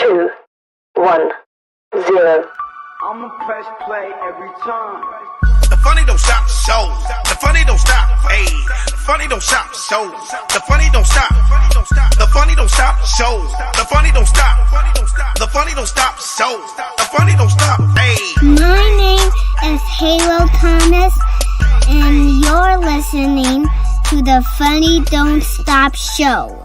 2, 1, 0. I'ma press play every time. The funny don't stop show. The funny don't stop. Hey, the funny don't stop show. The funny don't stop. The funny don't stop show. The funny don't stop. The funny don't stop show. The funny don't stop. Hey. My name is Halo Thomas, and you're listening to the Funny Don't Stop Show.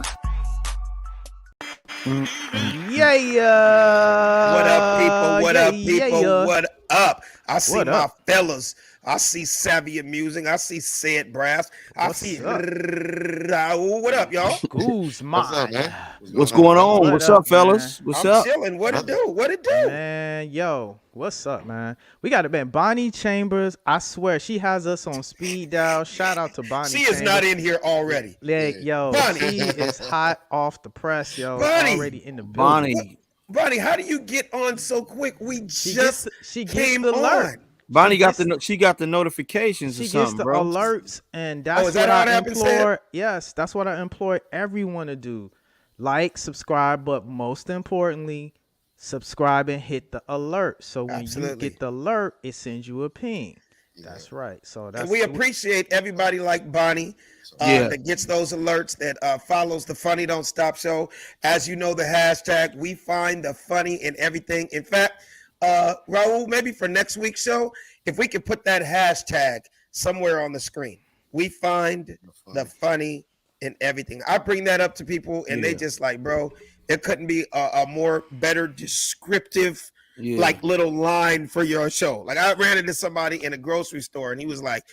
Yeah. What up, people? What up, people? Yeah. What up? I see What my up? fellas. I see Savvy Amusing. I see Said Brass. I What's see up? Raul. What up, y'all? Guzman. What's up, man? What's going on? What What's up, up, fellas? man? What's I'm up? chilling. What it do? What it do? Man, yo, what's up, man? We got it, man. Bonnie Chambers, I swear, she has us on speed dial. Shout out to Bonnie She Chambers. is not in here already. Like, yo, Bonnie. she is hot off the press, yo. Bonnie. Already in the building. Bonnie. Bonnie, how do you get on so quick? We just she gets came the alert. on. Bonnie got gets- she got the notifications She or gets something, the bro. alerts, and that's is that what how I it happens, Sid? implore. Yes, that's what I implore everyone to do. Like, subscribe, but most importantly, subscribe and hit the alert. So when you Absolutely. get the alert, it sends you a ping. That's right. So that's And we appreciate everybody like Bonnie Yeah. that gets those alerts, that follows the Funny Don't Stop Show. As you know, the hashtag, we find the funny in everything. In fact, Raul, maybe for next week's show, if we could put that hashtag somewhere on the screen. We find the funny in everything. I bring that up to people, and they just like, bro, there couldn't be a more better descriptive like little line for your show. Like, I ran into somebody in a grocery store and he was like,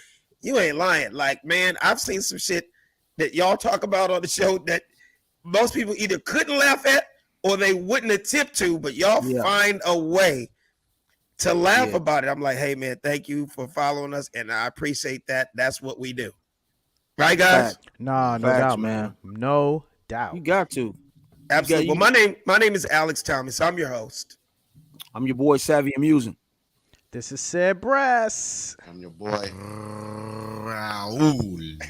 you ain't lying. Like, man, I've seen some shit that y'all talk about on the show that most people either couldn't laugh at or they wouldn't attempt to, but y'all find a way to laugh about it. I'm like, hey man, thank you for following us, and I appreciate that. That's what we do. Right, guys? no Facts, doubt, man. man. No doubt. You got to. Absolutely. You- Well, my name is Alex Thomas. I'm your host. I'm your boy Savvy Amusing. This is Said Brass. I'm your boy, Raul.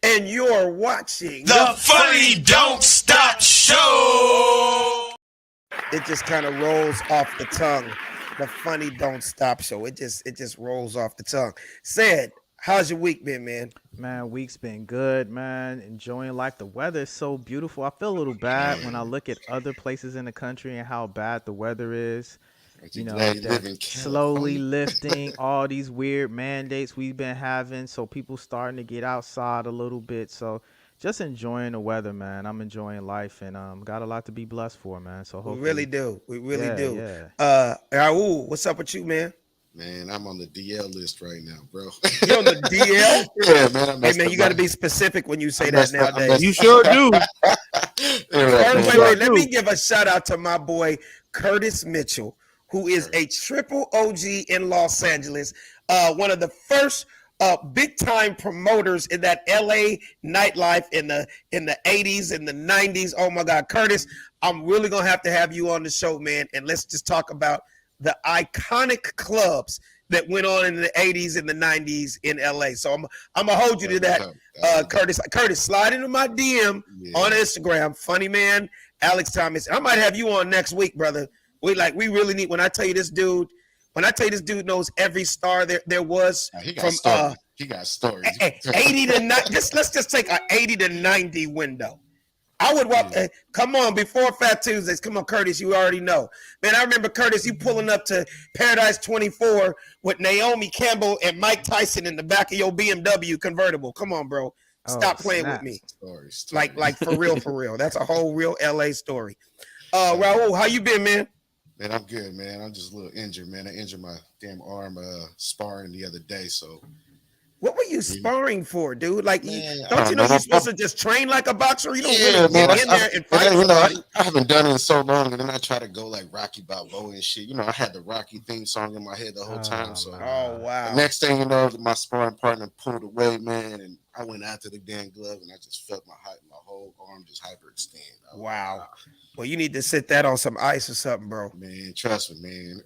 And you're watching The Funny Don't Stop Show. It just kind of rolls off the tongue. The Funny Don't Stop Show. It just rolls off the tongue. Said, how's your week been, man? Man, week's been good, man. Enjoying life. The weather is so beautiful. I feel a little bad when I look at other places in the country and how bad the weather is. You know, Glad you live that in slowly California. lifting all these weird mandates we've been having. So people starting to get outside a little bit. So just enjoying the weather, man. I'm enjoying life, and got a lot to be blessed for, man. So We hopefully, really do. We really Yeah, do. yeah. Raul, what's up with you, man? Man, I'm on the DL list right now, bro. You on the DL? Yeah, man. I Hey, messed man, up you got to my- be specific when you say I that messed up- I nowadays. messed You sure do. Wait, let me do. give a shout out to my boy Curtis Mitchell, who is a triple OG in Los Angeles, one of the first big time promoters in that LA nightlife in the 80s and the 90s. Oh my God, Curtis, I'm really gonna have to have you on the show, man, and let's just talk about the iconic clubs that went on in the 80s and the 90s in LA. So I'm gonna hold you to that, Curtis. Curtis, slide into my DM on Instagram, funny man, Alex Thomas. I might have you on next week, brother. We really need, when I tell you this dude knows every star there was He got from stories. He got stories. 80 to 90. Let's just take an 80 to 90 window. I would walk. Come on, before Fat Tuesdays. Come on, Curtis. You already know, man. I remember Curtis. You pulling up to Paradise 24 with Naomi Campbell and Mike Tyson in the back of your BMW convertible. Come on, bro. Stop playing snap. with me. Stories. Like for real. That's a whole real LA story. Raul, how you been, man? Man, I'm good, man. I'm just a little injured, man. I injured my damn arm sparring the other day, so. What were you sparring for, dude? Like, Man, don't you know man, you're supposed to just train like a boxer? You don't really man, get in there and fight somebody. I haven't done it in so long, and then I try to go like Rocky Balboa and shit. You know, I had the Rocky theme song in my head the whole time. So Oh, wow. the next thing you know, my sparring partner pulled away, man, and I went after the damn glove and I just felt my whole arm just hyperextend. Wow. Well, you need to sit that on some ice or something, bro. Man, trust me, man.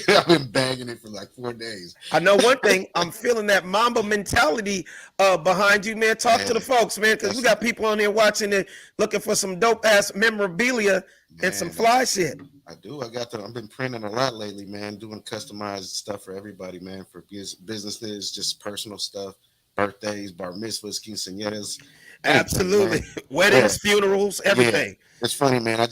I've been banging it for like 4 days. I know one thing. I'm feeling that Mamba mentality behind you, man. Talk to the folks, man, because we got people on there watching it, looking for some dope ass memorabilia and some fly shit. I do. I've been printing a lot lately, man. Doing customized stuff for everybody, man. For businesses, just personal stuff, birthdays, bar mitzvahs, quinceañeras. Absolutely. Weddings, funerals, everything. Yeah. It's funny, man. I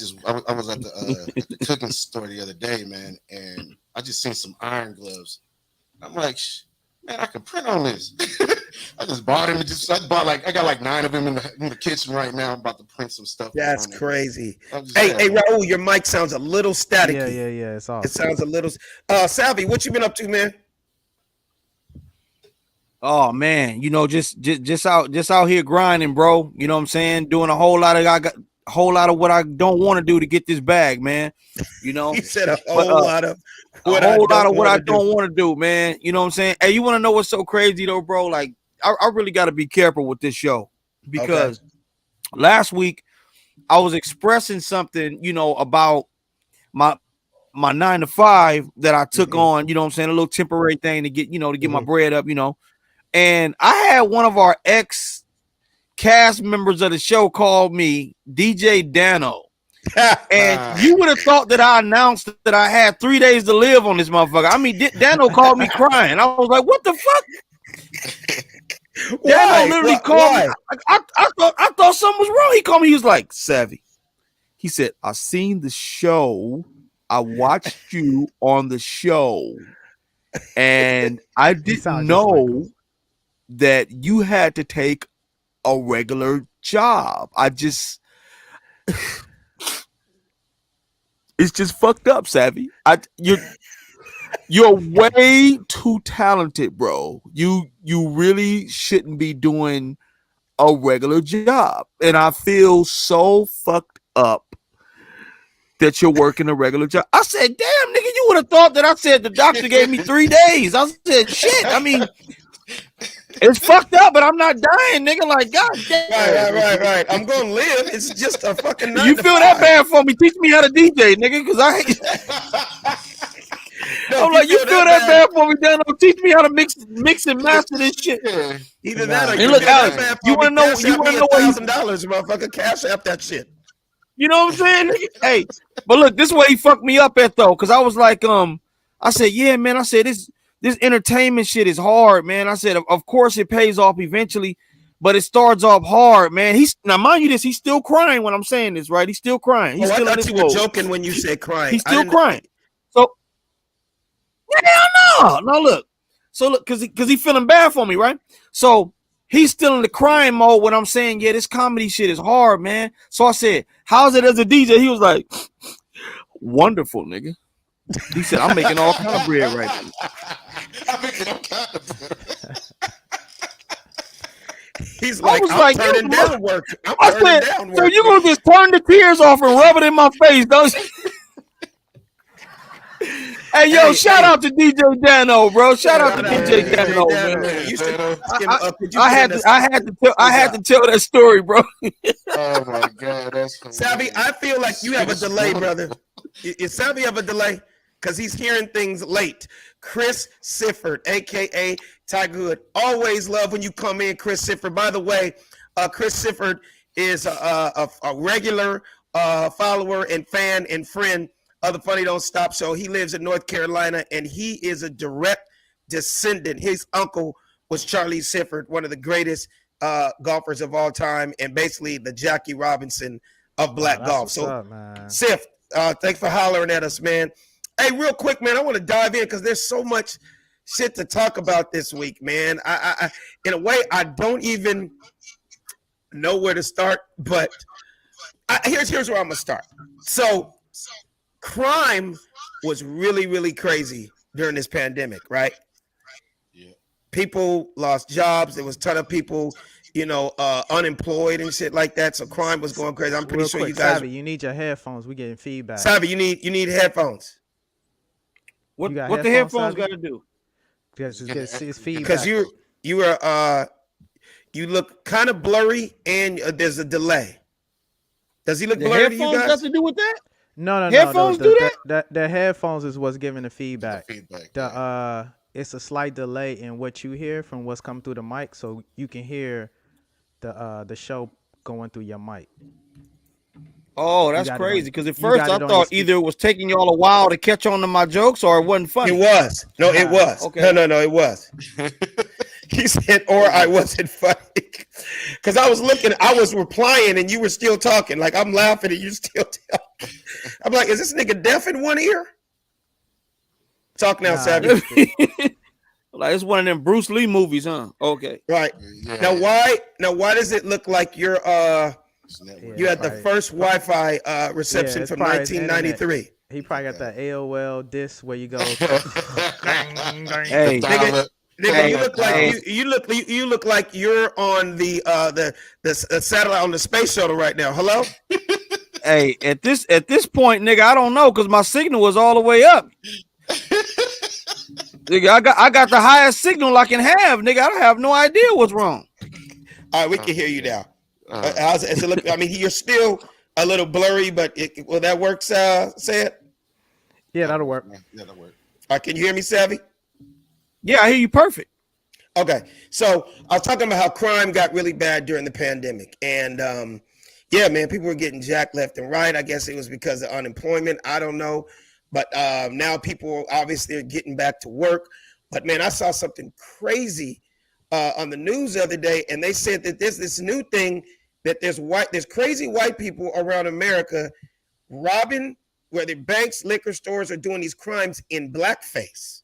was at the cooking store the other day, man, and I just seen some iron gloves. I'm like, man, I can print on this. I just bought them. I got like 9 of them in the kitchen right now. I'm about to print some stuff. That's crazy. Hey, Raul, your mic sounds a little staticky. Yeah. It's awesome. It sounds a little. Salvi, what you been up to, man? Oh man, just out here grinding, bro. You know what I'm saying? Doing a whole lot of what I don't want to do to get this bag, man. You know, he said a whole lot of what I don't want to do, man. You know what I'm saying? Hey, you want to know what's so crazy though, bro? Like, I really got to be careful with this show because last week I was expressing something, about my 9 to 5 that I took on. You know what I'm saying? A little temporary thing to get, to get my bread up. And I had one of our ex cast members of the show call me DJ Dano. And you would have thought that I announced that I had 3 days to live on this motherfucker. I mean, Dano called me crying. I was like, what the fuck? Dano literally called me. I thought something was wrong. He called me. He was like, Savvy. He said, I seen the show. I watched you on the show. And I didn't know that you had to take a regular job. It's just fucked up, Savvy. You're way too talented, bro. You really shouldn't be doing a regular job. And I feel so fucked up that you're working a regular job. I said, damn, nigga, you would have thought that I said the doctor gave me 3 days. I said, shit. I mean, it's fucked up, but I'm not dying, nigga. Like, God damn. Right. I'm gonna live. It's just a fucking 9 You to feel 5. that bad for me? Teach me how to DJ, nigga, because I'm like, you feel that bad for me, Dano? Teach me how to mix and master this shit. Either that or you look, Alex, you want to know $1,000, motherfucker. Cash app that shit. You know what I'm saying? Hey, but look, this is where he fucked me up at though, because I was like, I said, yeah, man. I said this entertainment shit is hard, man. I said, of course it pays off eventually, but it starts off hard, man. Now, mind you, he's still crying when I'm saying this, right? He's still crying. He's still I thought you were joking when you said crying. He's still crying. So, hell no, look. So look, because he feeling bad for me, right? So he's still in the crying mode when I'm saying, yeah, this comedy shit is hard, man. So I said, how's it as a DJ? He was like, wonderful, nigga. He said, I'm making all kind of bread right now. I'm making all kind of bread. He's like, I'm turning down work. So you gonna just turn the tears off and rub it in my face, don't you? Hey, yo, shout out to DJ Dano, bro. Shout out to DJ Dano, man. I had to tell that story, bro. Oh my God, that's hilarious. Savvy, I feel like you have a delay, brother. Is Savvy have a delay? Because he's hearing things late. Chris Sifford, aka Tiger Hood. Always love when you come in, Chris Sifford. By the way, Chris Sifford is a regular follower and fan and friend of the Funny Don't Stop Show. He lives in North Carolina, and he is a direct descendant. His uncle was Charlie Sifford, one of the greatest golfers of all time, and basically the Jackie Robinson of black golf. So, Sif, thanks for hollering at us, man. Hey, real quick, man, I want to dive in because there's so much shit to talk about this week, man. I in a way, I don't even know where to start, but here's where I'm going to start. So, crime was really, really crazy during this pandemic, right? Yeah. People lost jobs. There was a ton of people, unemployed and shit like that. So crime was going crazy. I'm pretty sure you guys. Savvy, you need your headphones. We getting feedback. Savvy, you need headphones. What the headphones got to do? Because it's feedback. Because you were You look kind of blurry, and there's a delay. Does he look The blurry to you headphones got guys? to do with that? No. Headphones do The headphones is what's giving the feedback. Feedback. It's a slight delay in what you hear from what's coming through the mic, so you can hear the show going through your mic. Oh, that's crazy. Because at first I thought either it was taking y'all a while to catch on to my jokes or it wasn't funny. It was. No, it was. Okay. No, it was. He said, or I wasn't funny. Because I was looking, I was replying and you were still talking. Like, I'm laughing and you still talking. I'm like, is this nigga deaf in one ear? Talk now, Savvy. Like, it's one of them Bruce Lee movies, huh? Okay. Right. Yeah. Now why does it look like you're you had the first Wi-Fi reception from 1993? He probably got that AOL disc where you go. Hey, Nigga, you look like you're on the satellite on the space shuttle right now. Hello? hey, at this point, nigga, I don't know because my signal was all the way up. Nigga, I got the highest signal I can have, nigga. I don't have no idea what's wrong. All right, we can hear you now. How's it look? I mean, you're still a little blurry, but will that work? Say it. Yeah, that'll work. Yeah, that'll work. All right, can you hear me, Savvy? Yeah, I hear you perfect. Okay, so I was talking about how crime got really bad during the pandemic, and yeah, man, people were getting jacked left and right. I guess it was because of unemployment. I don't know, but now people obviously are getting back to work. But man, I saw something crazy on the news the other day, and they said that there's this new thing that there's crazy white people around America robbing, where the banks, liquor stores are doing these crimes in blackface.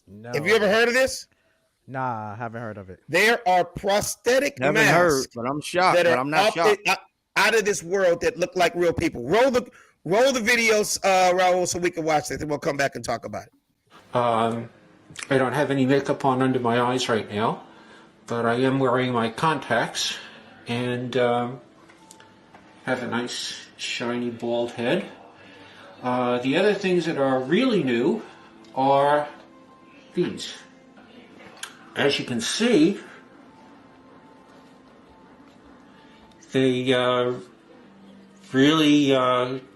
No. Have you ever heard of this? Nah, I haven't heard of it. There are prosthetic Haven't masks heard, but I'm shocked. that But are I'm not shocked. out of this world that look like real people. Roll the videos, Raul, so we can watch this, and we'll come back and talk about it. I don't have any makeup on under my eyes right now, but I am wearing my contacts and have a nice shiny bald head. The other things that are really new are these. As you can see, they really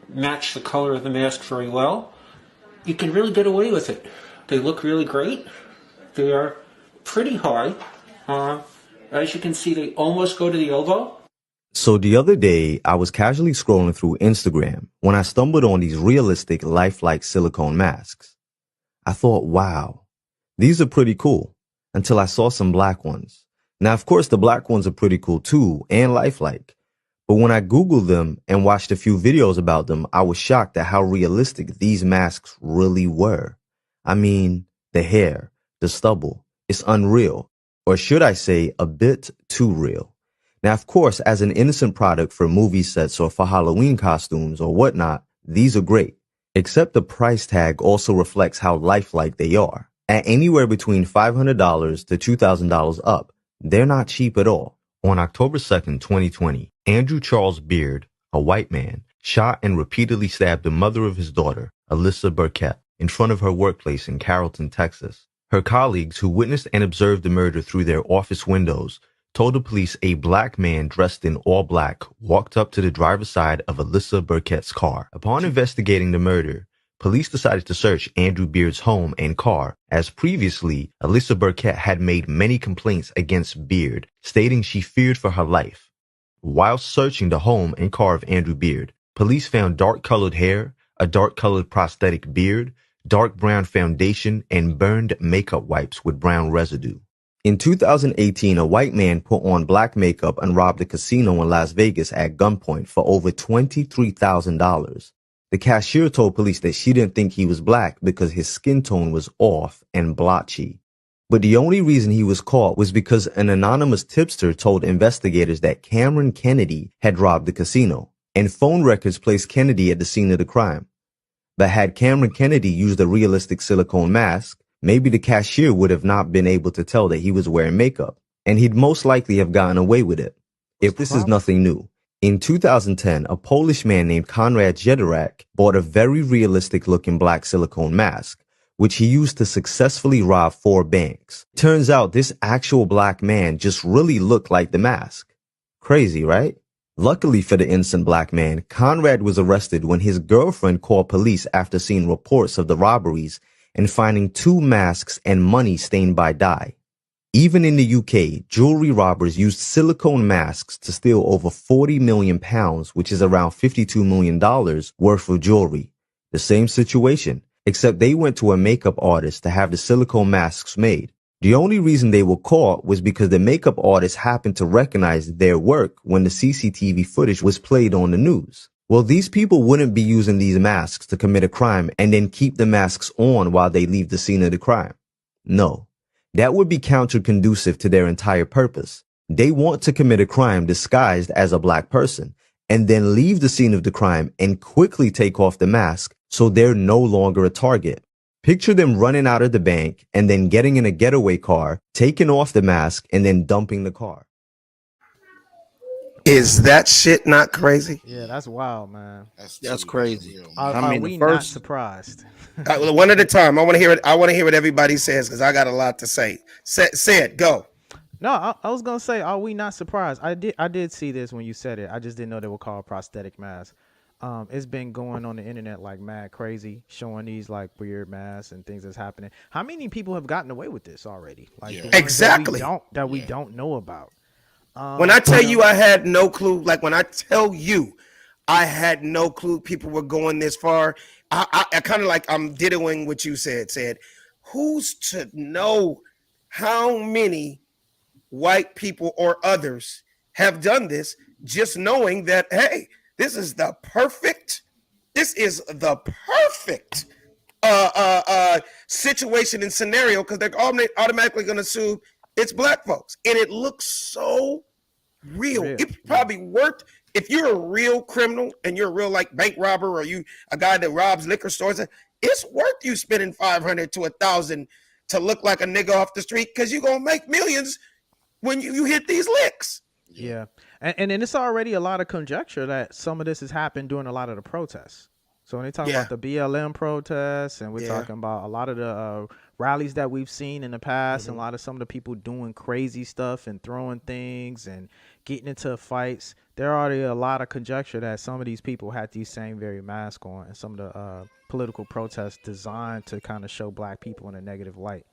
match the color of the mask very well. You can really get away with it. They look really great. They are pretty high. As you can see, they almost go to the elbow. So the other day, I was casually scrolling through Instagram when I stumbled on these realistic lifelike silicone masks. I thought, wow, these are pretty cool, until I saw some black ones. Now, of course, the black ones are pretty cool too and lifelike. But when I Googled them and watched a few videos about them, I was shocked at how realistic these masks really were. I mean, the hair, the stubble, it's unreal. Or should I say, a bit too real. Now, of course, as an innocent product for movie sets or for Halloween costumes or whatnot, these are great. Except the price tag also reflects how lifelike they are. At anywhere between $500 to $2,000 up, they're not cheap at all. On October 2nd, 2020, Andrew Charles Beard, a white man, shot and repeatedly stabbed the mother of his daughter, Alyssa Burkett, in front of her workplace in Carrollton, Texas. Her colleagues who witnessed and observed the murder through their office windows told the police a black man dressed in all black walked up to the driver's side of Alyssa Burkett's car. Upon investigating the murder, police decided to search Andrew Beard's home and car, as previously Alyssa Burkett had made many complaints against Beard, stating she feared for her life. While searching the home and car of Andrew Beard, police found dark-colored hair, a dark-colored prosthetic beard, dark brown foundation, and burned makeup wipes with brown residue. In 2018, a white man put on black makeup and robbed a casino in Las Vegas at gunpoint for over $23,000. The cashier told police that she didn't think he was black because his skin tone was off and blotchy. But the only reason he was caught was because an anonymous tipster told investigators that Cameron Kennedy had robbed the casino, and phone records placed Kennedy at the scene of the crime. But had Cameron Kennedy used a realistic silicone mask, maybe the cashier would have not been able to tell that he was wearing makeup, and he'd most likely have gotten away with it. If this is nothing new, in 2010, a Polish man named Konrad Jedorak bought a very realistic-looking black silicone mask, which he used to successfully rob 4 banks. Turns out this actual black man just really looked like the mask. Crazy, right? Luckily for the innocent black man, Conrad was arrested when his girlfriend called police after seeing reports of the robberies and finding 2 masks and money stained by dye. Even in the UK, jewelry robbers used silicone masks to steal over 40 million pounds, which is around $52 million worth of jewelry. The same situation, except they went to a makeup artist to have the silicone masks made. The only reason they were caught was because the makeup artist happened to recognize their work when the CCTV footage was played on the news. Well, these people wouldn't be using these masks to commit a crime and then keep the masks on while they leave the scene of the crime. No. That would be counter-conducive to their entire purpose. They want to commit a crime disguised as a black person and then leave the scene of the crime and quickly take off the mask so they're no longer a target. Picture them running out of the bank and then getting in a getaway car, taking off the mask, and then dumping the car. Is that shit not crazy? Yeah, that's wild, man. That's crazy. Real, man. Are we not surprised? One at a time. I want to hear it. I want to hear what everybody says because I got a lot to say. Say it. Go. No, I was gonna say, are we not surprised? I did see this when you said it. I just didn't know they were called prosthetic masks. It's been going on the internet like mad crazy, showing these like weird masks and things that's happening. How many people have gotten away with this already? Like the ones exactly that we don't know about. When I tell you I had no clue, like when I tell you I had no clue people were going this far, I kind of like I'm dittoing what you said. Who's to know how many white people or others have done this, just knowing that, hey, this is the perfect situation and scenario because they're automatically going to assume it's black folks. And it looks so real. It's probably worth, if you're a real criminal and you're a real like bank robber or you a guy that robs liquor stores, it's worth you spending $500 to $1,000 to look like a nigga off the street because you're going to make millions when you hit these licks. Yeah. And it's already a lot of conjecture that some of this has happened during a lot of the protests. So when they talk about the BLM protests and we're talking about a lot of the rallies that we've seen in the past and a lot of some of the people doing crazy stuff and throwing things and getting into fights, there are already a lot of conjecture that some of these people had these same very masks on and some of the political protests designed to kind of show black people in a negative light.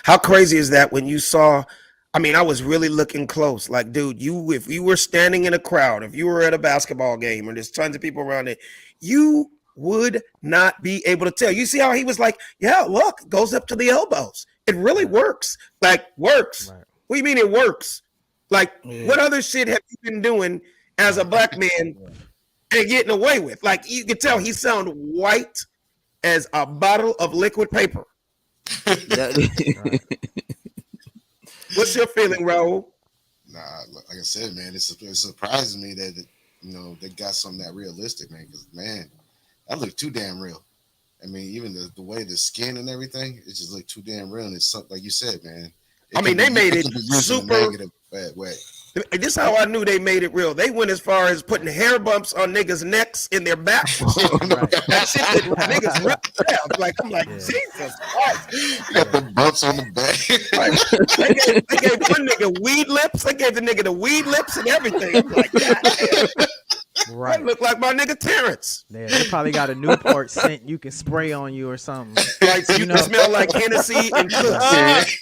How crazy is that when you saw, I mean, I was really looking close. Like, dude, if you were standing in a crowd, if you were at a basketball game and there's tons of people around it, you would not be able to tell. You see how he was like, yeah, look, it goes up to the elbows. It really works. Like, works. Right. What do you mean it works? Like, what other shit have you been doing as a black man and getting away with? Like, you can tell he sounded white as a bottle of liquid paper. What's your feeling, Raul? Nah, like I said, man, it surprises me that they got something that realistic, man. Because man, that looked too damn real. I mean, even the way the skin and everything, it just looked too damn real. And it's something like you said, man. I mean, they made it super negative bad way. This is how I knew they made it real. They went as far as putting hair bumps on niggas' necks in their back. That shit did niggas rip down. Like, I'm like, Jesus Christ. You got the bumps on the back. They gave one nigga weed lips. They gave the nigga the weed lips and everything. I'm like, God, right. That look like my nigga Terrence. Yeah, they probably got a Newport scent you can spray on you or something. Like, you can smell like Hennessy and Cooks.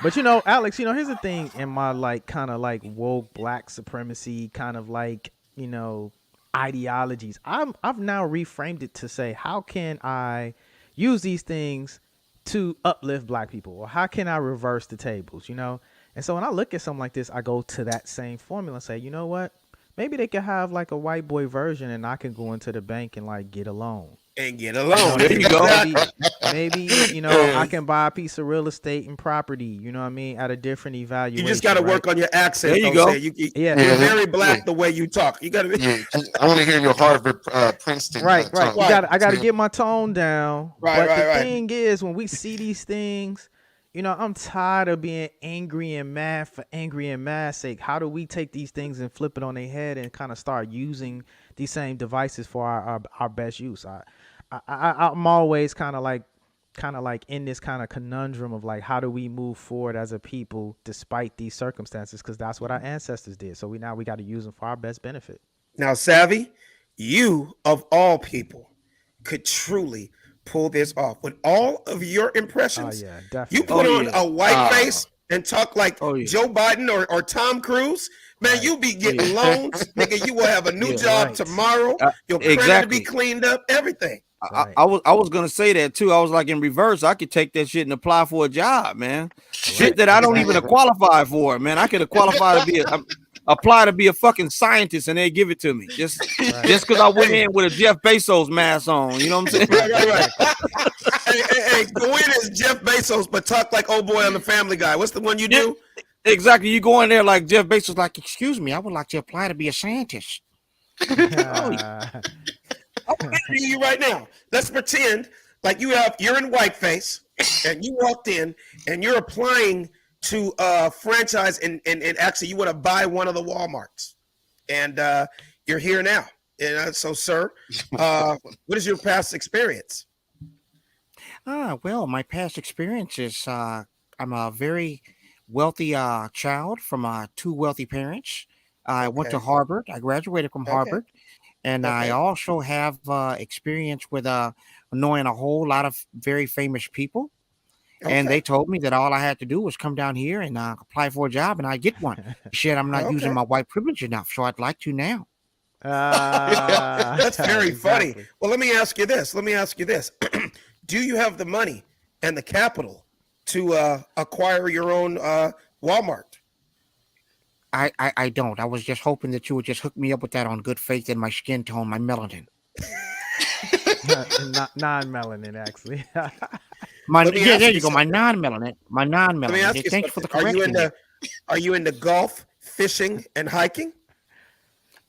But Alex, here's the thing in my like kind of like woke black supremacy kind of like, ideologies. I've now reframed it to say, how can I use these things to uplift black people? Or how can I reverse the tables, And so when I look at something like this, I go to that same formula and say, you know what? Maybe they could have like a white boy version and I can go into the bank and like get a loan. And get a loan. There you go. Maybe I can buy a piece of real estate and property, you know what I mean, at a different evaluation. You just got to work on your accent. There you go. You're very black the way you talk. You got to. I want to hear your Harvard, Princeton. Right. I got to get my tone down. Right. But the thing is, when we see these things, I'm tired of being angry and mad for angry and mad sake. How do we take these things and flip it on their head and kind of start using these same devices for our best use? I'm always kind of like in this kind of conundrum of like, how do we move forward as a people despite these circumstances? Because that's what our ancestors did. So we got to use them for our best benefit. Now, Savvy, you of all people could truly pull this off with all of your impressions. Yeah, you definitely. put on a white face and talk like yeah. Joe Biden or Tom Cruise, man, Right. you'll be getting loans, nigga. You will have a new job right. tomorrow. Your credit will Exactly. be cleaned up, everything. Right. I was gonna say that too. I was like, in reverse, I could take that shit and apply for a job, man. Shit that I don't even qualify for, man. I could have qualified to be apply to be a fucking scientist and they give it to me just because I went in with a Jeff Bezos mask on. You know what I'm saying? Right. hey, go in as Jeff Bezos, but talk like old boy on the Family Guy. What's the one you do? Exactly. You go in there like Jeff Bezos, like, excuse me, I would like to apply to be a scientist. I'm asking you right now. Let's pretend like you're in whiteface and you walked in and you're applying to franchise and actually you want to buy one of the Walmarts and you're here now. And so, sir, what is your past experience? Well, my past experience is I'm a very wealthy child from two wealthy parents. I went to Harvard. I graduated from Harvard. And I also have experience with knowing a whole lot of very famous people. And they told me that all I had to do was come down here and apply for a job and I get one. Shit, I'm not using my white privilege enough, so I'd like to now. That's very funny. Well, let me ask you this. Do you have the money and the capital to acquire your own Walmart? I don't. I was just hoping that you would just hook me up with that on good faith in my skin tone, my melanin. Non-melanin, actually. There you go. My non-melanin. Let me ask you Thanks for the correction. Are you into golf, fishing, and hiking?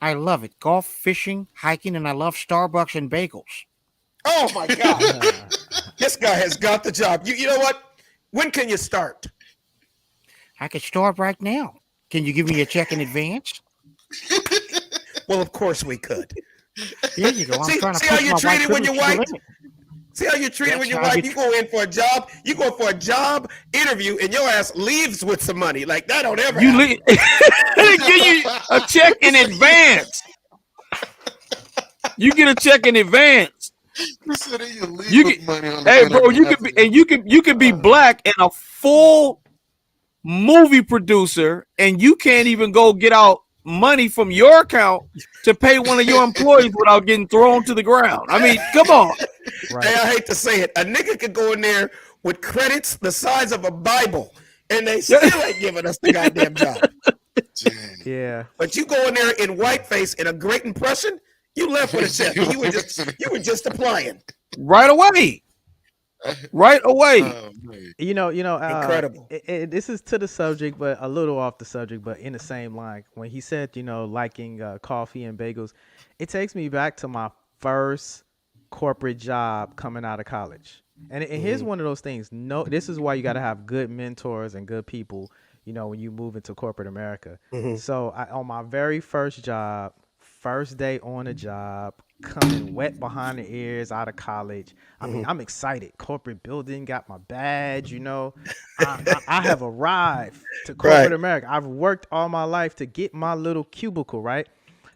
I love it. Golf, fishing, hiking, and I love Starbucks and bagels. Oh my God. This guy has got the job. You know what? When can you start? I could start right now. Can you give me a check in advance? Well, of course we could. There you go. See how you're treated when you're white? See how you're treated when you're white? You go in for a job, you go for a job interview, and your ass leaves with some money. Like, that don't ever happen. They give you a check in advance. You get a check in advance. Hey, bro, you could be black and a full movie producer, and you can't even go get out money from your account to pay one of your employees without getting thrown to the ground. I mean, come on. Right. Hey, I hate to say it. A nigga could go in there with credits the size of a Bible, and they still ain't giving us the goddamn job. Yeah. But you go in there in whiteface in a great impression, you left with a check. You were just applying. Right away. Incredible. This is to the subject, but a little off the subject, but in the same line. When he said, liking coffee and bagels, it takes me back to my first corporate job coming out of college. And here's one of those things. No, this is why you got to have good mentors and good people, when you move into corporate America. So on my very first job, first day on the job, coming wet behind the ears out of college. I mean, I'm excited. Corporate building, got my badge, I have arrived to corporate America. I've worked all my life to get my little cubicle, right?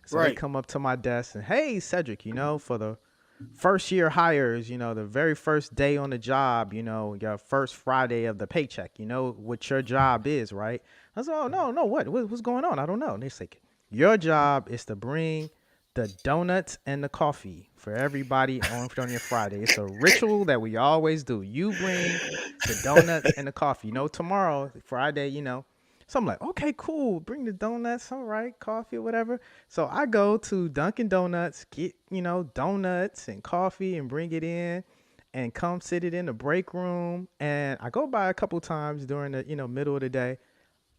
So they come up to my desk and, hey, Cedric, for the first year hires, the very first day on the job, your first Friday of the paycheck, what your job is, right? I said, oh, no, what's going on? I don't know. And they say, your job is to bring the donuts and the coffee for everybody on your Friday. It's a ritual that we always do. You bring the donuts and the coffee. Tomorrow, Friday, So I'm like, okay, cool. Bring the donuts. All right, coffee or whatever. So I go to Dunkin' Donuts, get, donuts and coffee and bring it in and come sit it in the break room. And I go by a couple times during the, middle of the day.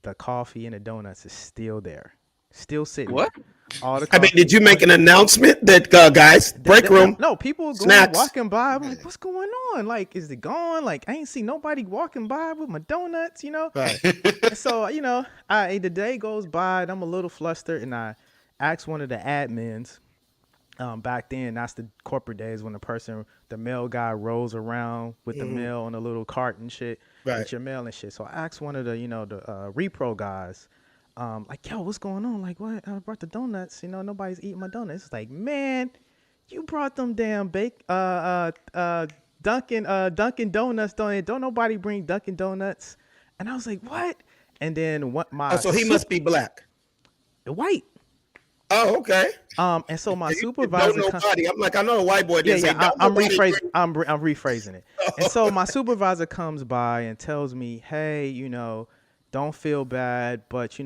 The coffee and the donuts is still there. Still sitting. What? All the I mean, did you make an announcement that guys, break room? No, people going walking by. I'm like, what's going on? Like, is it gone? Like, I ain't see nobody walking by with my donuts, Right. So, the day goes by and I'm a little flustered and I asked one of the admins, Back then, that's the corporate days when the mail guy rolls around with the mail on a little cart and shit with your mail and shit. So I asked one of the, the repro guys, like, yo, what's going on? Like, what? I brought the donuts. Nobody's eating my donuts. It's like, man, you brought them damn Dunkin' Donuts. Don't nobody bring Dunkin' Donuts. And I was like, what? And then what? So he must be black. White. Oh, okay. And so my supervisor. I'm like, I know a white boy. I'm rephrasing it. And so my supervisor comes by and tells me, hey, don't feel bad, but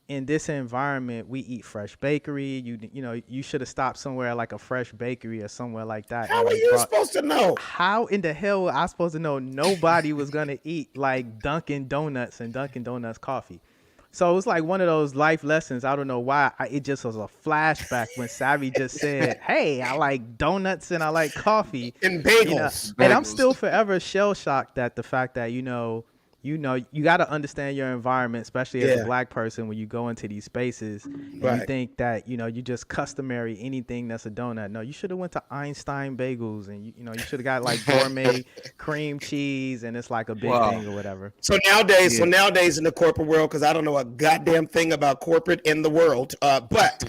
in this environment, we eat fresh bakery. You should have stopped somewhere like a fresh bakery or somewhere like that. How are you supposed to know? How in the hell were I supposed to know nobody was gonna eat like Dunkin' Donuts and Dunkin' Donuts coffee? So it was like one of those life lessons. I don't know why. It just was a flashback when Savvy just said, hey, I like donuts and I like coffee. And bagels. And I'm still forever shell-shocked at the fact that, you got to understand your environment, especially as a black person, when you go into these spaces and you think that, you just customary anything that's a donut. No, you should have went to Einstein Bagels and, you should have got like gourmet cream cheese and it's like a big thing or whatever. So nowadays in the corporate world, because I don't know a goddamn thing about corporate in the world, but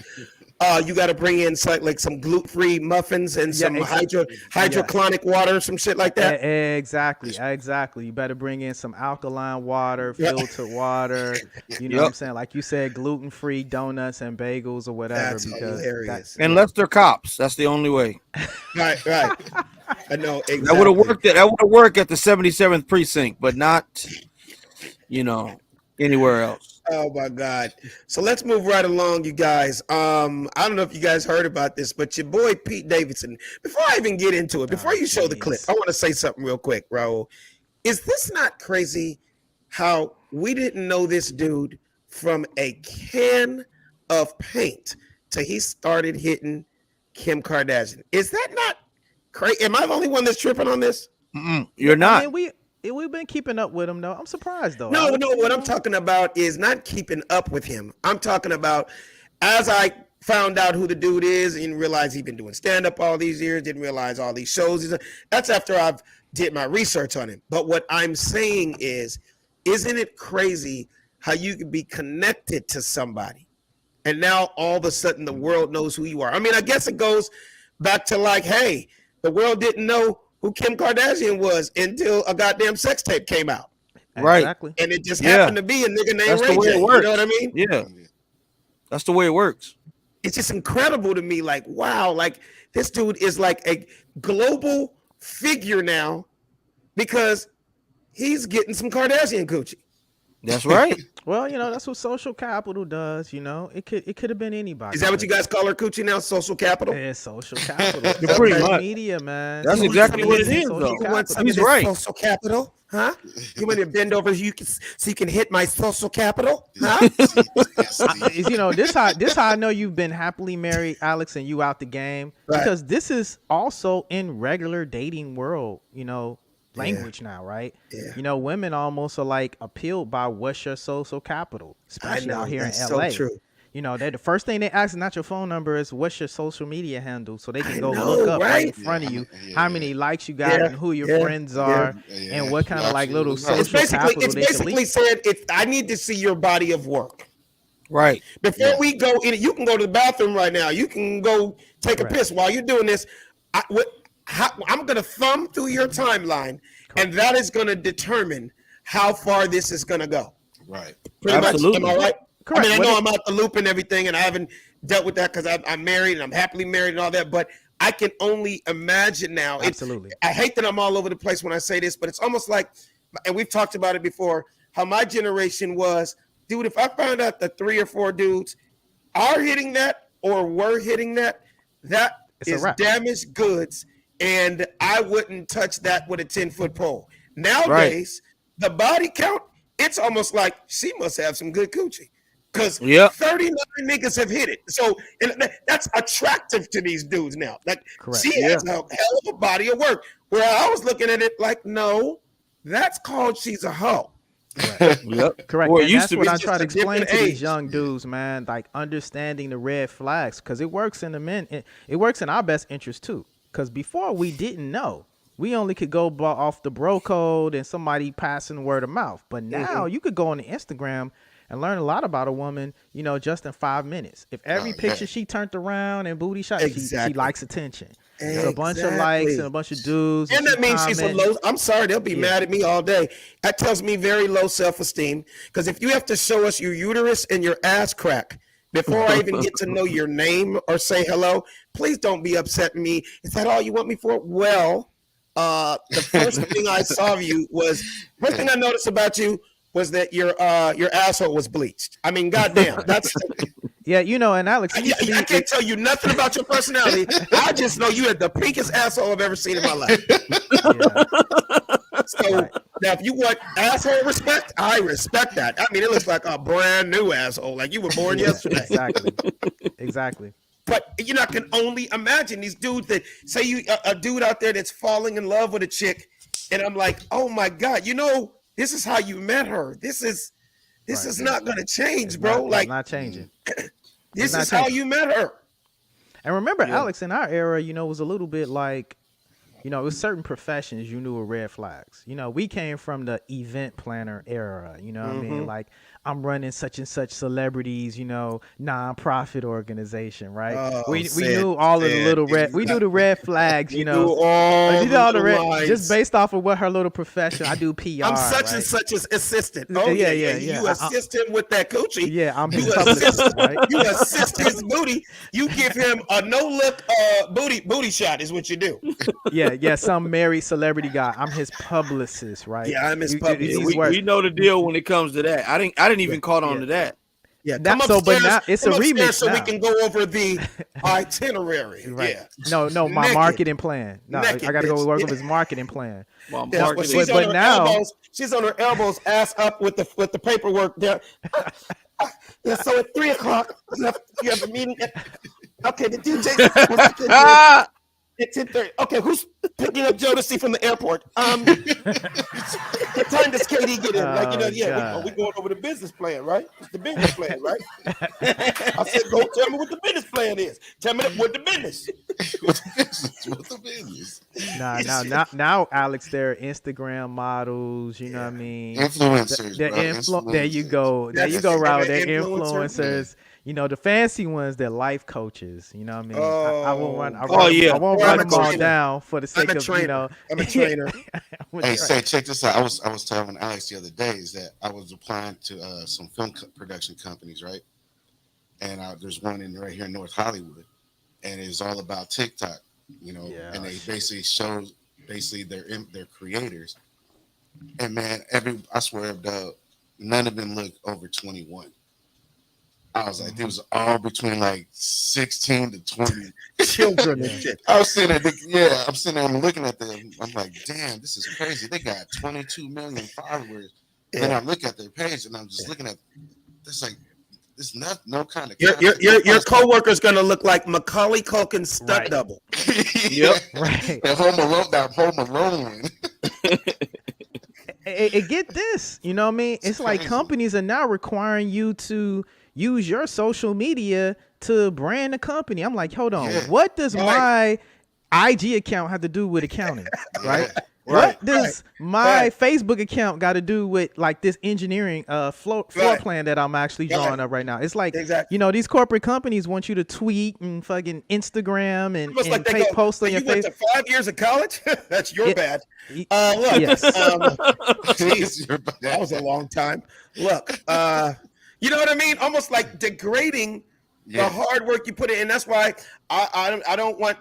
you got to bring in like some gluten-free muffins and some hydrochloric water, some shit like that. Exactly. You better bring in some alkaline water, filtered water. You know what I'm saying? Like you said, gluten-free donuts and bagels or whatever. That's hilarious. Unless they're cops, that's the only way. Right. I know exactly. That would have worked. That would have worked at the 77th precinct, but not, anywhere else. Oh my God. So let's move right along, you guys. I don't know if you guys heard about this, but your boy Pete Davidson, before I even get into it, before you show the clip, I want to say something real quick, Raul. Is this not crazy how we didn't know this dude from a can of paint till he started hitting Kim Kardashian? Is that not crazy? Am I the only one that's tripping on this? You're not. I mean, we've been keeping up with him, though. I'm surprised, though. No. What I'm talking about is not keeping up with him. I'm talking about as I found out who the dude is and realized he'd been doing stand-up all these years, didn't realize all these shows. That's after I've did my research on him. But what I'm saying is, isn't it crazy how you can be connected to somebody and now all of a sudden the world knows who you are? I mean, I guess it goes back to like, hey, the world didn't know who Kim Kardashian was until a goddamn sex tape came out. Right. Exactly. And it just happened to be a nigga named Ray J. You know what I mean? Yeah. That's the way it works. It's just incredible to me. Like, wow, like this dude is like a global figure now because he's getting some Kardashian coochie. That's right. Well, that's what social capital does. It could have been anybody. Is that what you guys call her coochie now? Social capital? Yeah, social capital. Pretty much. Media, man. That's exactly what it is, though. He's right. Social capital, huh? You want me to bend over so you can hit my social capital, huh? This how I know you've been happily married, Alex, and you out the game because this is also in regular dating world. Language now, right? Yeah. Women almost are like appealed by what's your social capital, especially out here in LA. So true. They the first thing they ask, not your phone number, is what's your social media handle, so they can look up right in front of you how many likes you got and who your friends are and what kind of like little social capital. It's basically said I need to see your body of work. Right. Before we go in, you can go to the bathroom right now. You can go take a piss while you're doing this. I'm going to thumb through your timeline, and that is going to determine how far this is going to go. Right. Pretty much. Am I right? Correct. I mean, I know I'm out the loop and everything, and I haven't dealt with that because I'm married and I'm happily married and all that, but I can only imagine now. Absolutely. I hate that I'm all over the place when I say this, but it's almost like, and we've talked about it before, how my generation was, dude, if I found out that 3 or 4 dudes are hitting that or were hitting that is damaged goods. And I wouldn't touch that with a 10-foot pole. Nowadays, the body count, it's almost like she must have some good coochie. Because 39 niggas have hit it. So that's attractive to these dudes now. Like, she has a hell of a body of work. Where I was looking at it like, no, that's called she's a hoe. Correct. Yep. Correct. Or it And used that's to what be. I It's try just to a explain different to these age. young dudes, man. Like understanding the red flags, because it works in the men. It works in our best interest too. Because before we didn't know, we only could go off the bro code and somebody passing word of mouth. But now you could go on the Instagram and learn a lot about a woman, you know, just in 5 minutes. If every picture she turned around and booty shot, she Exactly. likes attention. It's a Exactly. bunch of likes and a bunch of dudes. And that means she's a low. I'm sorry, they'll be mad at me all day. That tells me very low self-esteem. Because if you have to show us your uterus and your ass crack before I even get to know your name or say hello, please don't be upset with me. Is that all you want me for? Well, the first thing I saw of you was first thing I noticed about you was that your asshole was bleached. I mean, goddamn, that's. Yeah, you know, and Alex, I can't tell you nothing about your personality. I just know you had the pinkest asshole I've ever seen in my life. So now, if you want asshole respect, I respect that. I mean, it looks like a brand new asshole, like you were born yesterday. Exactly. But you know, I can only imagine these dudes that say you a dude out there that's falling in love with a chick, and I'm like, oh my god, you know, this is how you met her. This is not going to change, bro. It's not changing. This is how you met her. And remember, Alex, in our era, you know, was a little bit like, you know, it was certain professions you knew were red flags. You know, we came from the event planner era. You know what I mean? Like, I'm running such and such celebrities, you know, nonprofit organization, right? Oh, we knew all of the little red. We knew the red flags, you know. Knew all the red lines. Just based off of what her little profession. I do PR. I'm such and such as assistant. Oh yeah. You assist him with that coochie. Yeah, I'm his publicist, right? You assist his booty. You give him a no look booty shot is what you do. Yeah. Some married celebrity guy. I'm his publicist, right? Yeah, I'm his publicist. We know the deal when it comes to that. I didn't even caught on to that. Yeah, come so, upstairs, but now it's a remix so we can go over the itinerary. Right. Yeah. No, my Naked. marketing plan. No, Naked, I got to go bitch. work with his marketing plan. She's on her elbows. She's on her elbows, ass up with the paperwork there. Yeah. So at 3:00, you have a meeting. Okay, the DJ. It's 10:30. Okay, who's picking up Jodeci from the airport? What time does KD get in? Like, you know, we going over the business plan, right? It's the business plan, right? I said, go tell me what the business plan is. Tell me what the business. What's the business? Now, Alex, they're Instagram models. You know what I mean? Influencers. There you go. There you go, Raul. They're influencers. You know, the fancy ones, they're life coaches. You know what I mean? I won't run. I won't run them all down for the sake of, you know. I'm a trainer. Hey, say, check this out. I was telling Alex the other day is that I was applying to some film production companies, right? And there's one right here in North Hollywood, and it's all about TikTok, you know. And they basically show their creators. And man, I swear, none of them look over 21. I was like, it was all between like 16 to 20 children and shit. I was sitting there, I'm sitting there, I'm looking at them. I'm like, damn, this is crazy. They got 22 million followers. And then I look at their page and I'm just looking at this like, there's no kind of your co-worker's gonna look like Macaulay Culkin's stunt double. Yep. Right. That Home Alone. Hey, get this, you know what I mean? It's like companies are now requiring you to use your social media to brand the company. I'm like, hold on, what does my IG account have to do with accounting? Right? What does my Facebook account got to do with like this engineering floor plan that I'm actually drawing up right now? It's like, you know, these corporate companies want you to tweet and fucking Instagram and like post on your face. You went to 5 years of college? That's your bad. Look, yes. Geez, that was a long time. Look, you know what I mean? Almost like degrading the hard work you put in. And that's why I don't want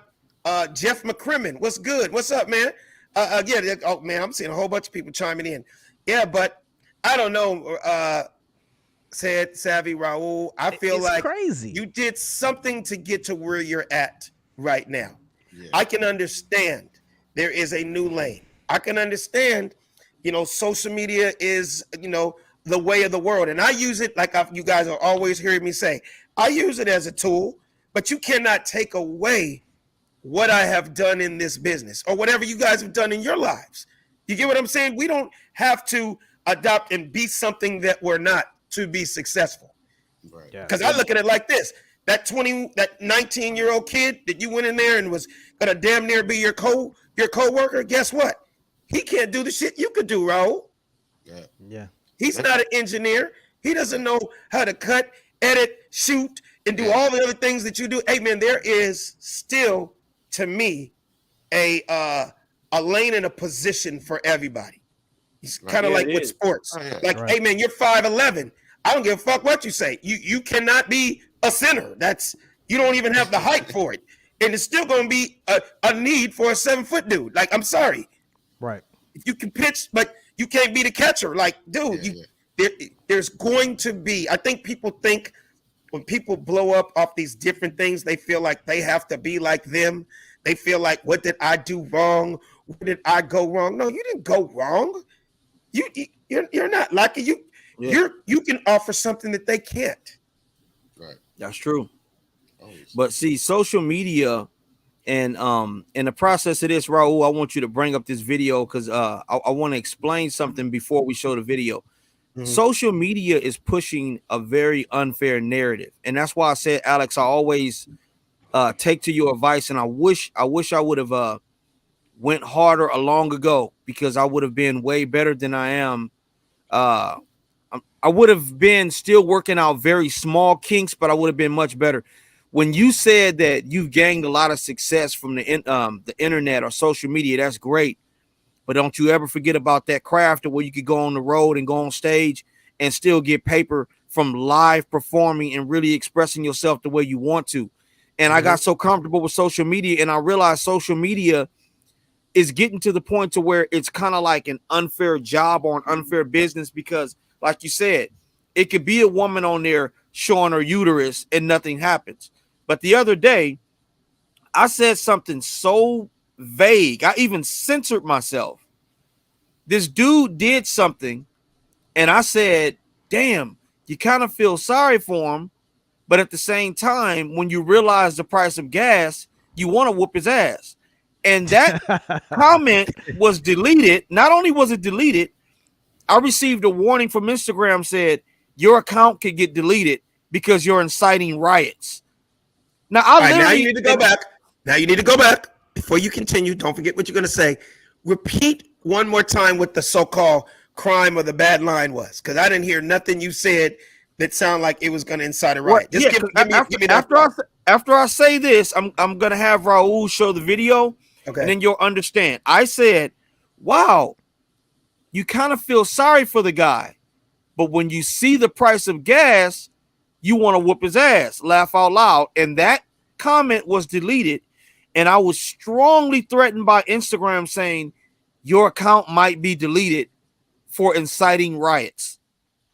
Jeff McCrimmon. What's good? What's up, man? Oh man, I'm seeing a whole bunch of people chiming in. Yeah, but I don't know. Said Savvy Raul. I feel like crazy. You did something to get to where you're at right now. Yeah. I can understand there is a new lane. I can understand, you know, social media is, you know, the way of the world. And I use it like you guys are always hearing me say, I use it as a tool, but you cannot take away what I have done in this business or whatever you guys have done in your lives. You get what I'm saying? We don't have to adopt and be something that we're not to be successful. Right. Because I look at it like this: that 19-year-old kid that you went in there and was gonna damn near be your co-worker. Guess what? He can't do the shit you could do, Raul. Yeah. He's not an engineer. He doesn't know how to cut, edit, shoot, and do all the other things that you do. Hey man, there is still, to me, a lane and a position for everybody. It's kind of like with sports. Like, hey man, you're 5'11". I don't give a fuck what you say. You cannot be a center. You don't even have the height for it. And it's still going to be a need for a 7-foot dude. Like, I'm sorry. Right. If you can pitch, but you can't be the catcher. Like, dude, there's going to be. I think people think when people blow up off these different things, they feel like they have to be like them. They feel like, what did I do wrong? Where did I go wrong? No, you didn't go wrong. You're not lucky. You can offer something that they can't. Right. That's true. But see, social media and in the process of this, Raul, I want you to bring up this video because I want to explain something before we show the video. Mm-hmm. Social media is pushing a very unfair narrative, and that's why I said, Alex, I always take to your advice, and I wish I would have went harder long ago because I would have been way better than I am. I would have been still working out very small kinks, but I would have been much better. When you said that you've gained a lot of success from the internet or social media, that's great. But don't you ever forget about that craft where you could go on the road and go on stage and still get paper from live performing and really expressing yourself the way you want to. And I got so comfortable with social media, and I realized social media is getting to the point to where it's kind of like an unfair job or an unfair business because, like you said, it could be a woman on there showing her uterus and nothing happens. But the other day, I said something so vague. I even censored myself. This dude did something, and I said, damn, you kind of feel sorry for him. But at the same time, when you realize the price of gas, you want to whoop his ass. And that comment was deleted. Not only was it deleted, I received a warning from Instagram said, your account could get deleted because you're inciting riots. Now, now you need to go back. Now you need to go back. Before you continue, don't forget what you're going to say. Repeat one more time what the so-called crime or the bad line was, because I didn't hear nothing you said that sounded like it was going to incite a riot. Just give me after I say this, I'm going to have Raul show the video, and then you'll understand. I said, wow, you kind of feel sorry for the guy, but when you see the price of gas, you want to whoop his ass, laugh out loud. And that comment was deleted. And I was strongly threatened by Instagram saying your account might be deleted for inciting riots.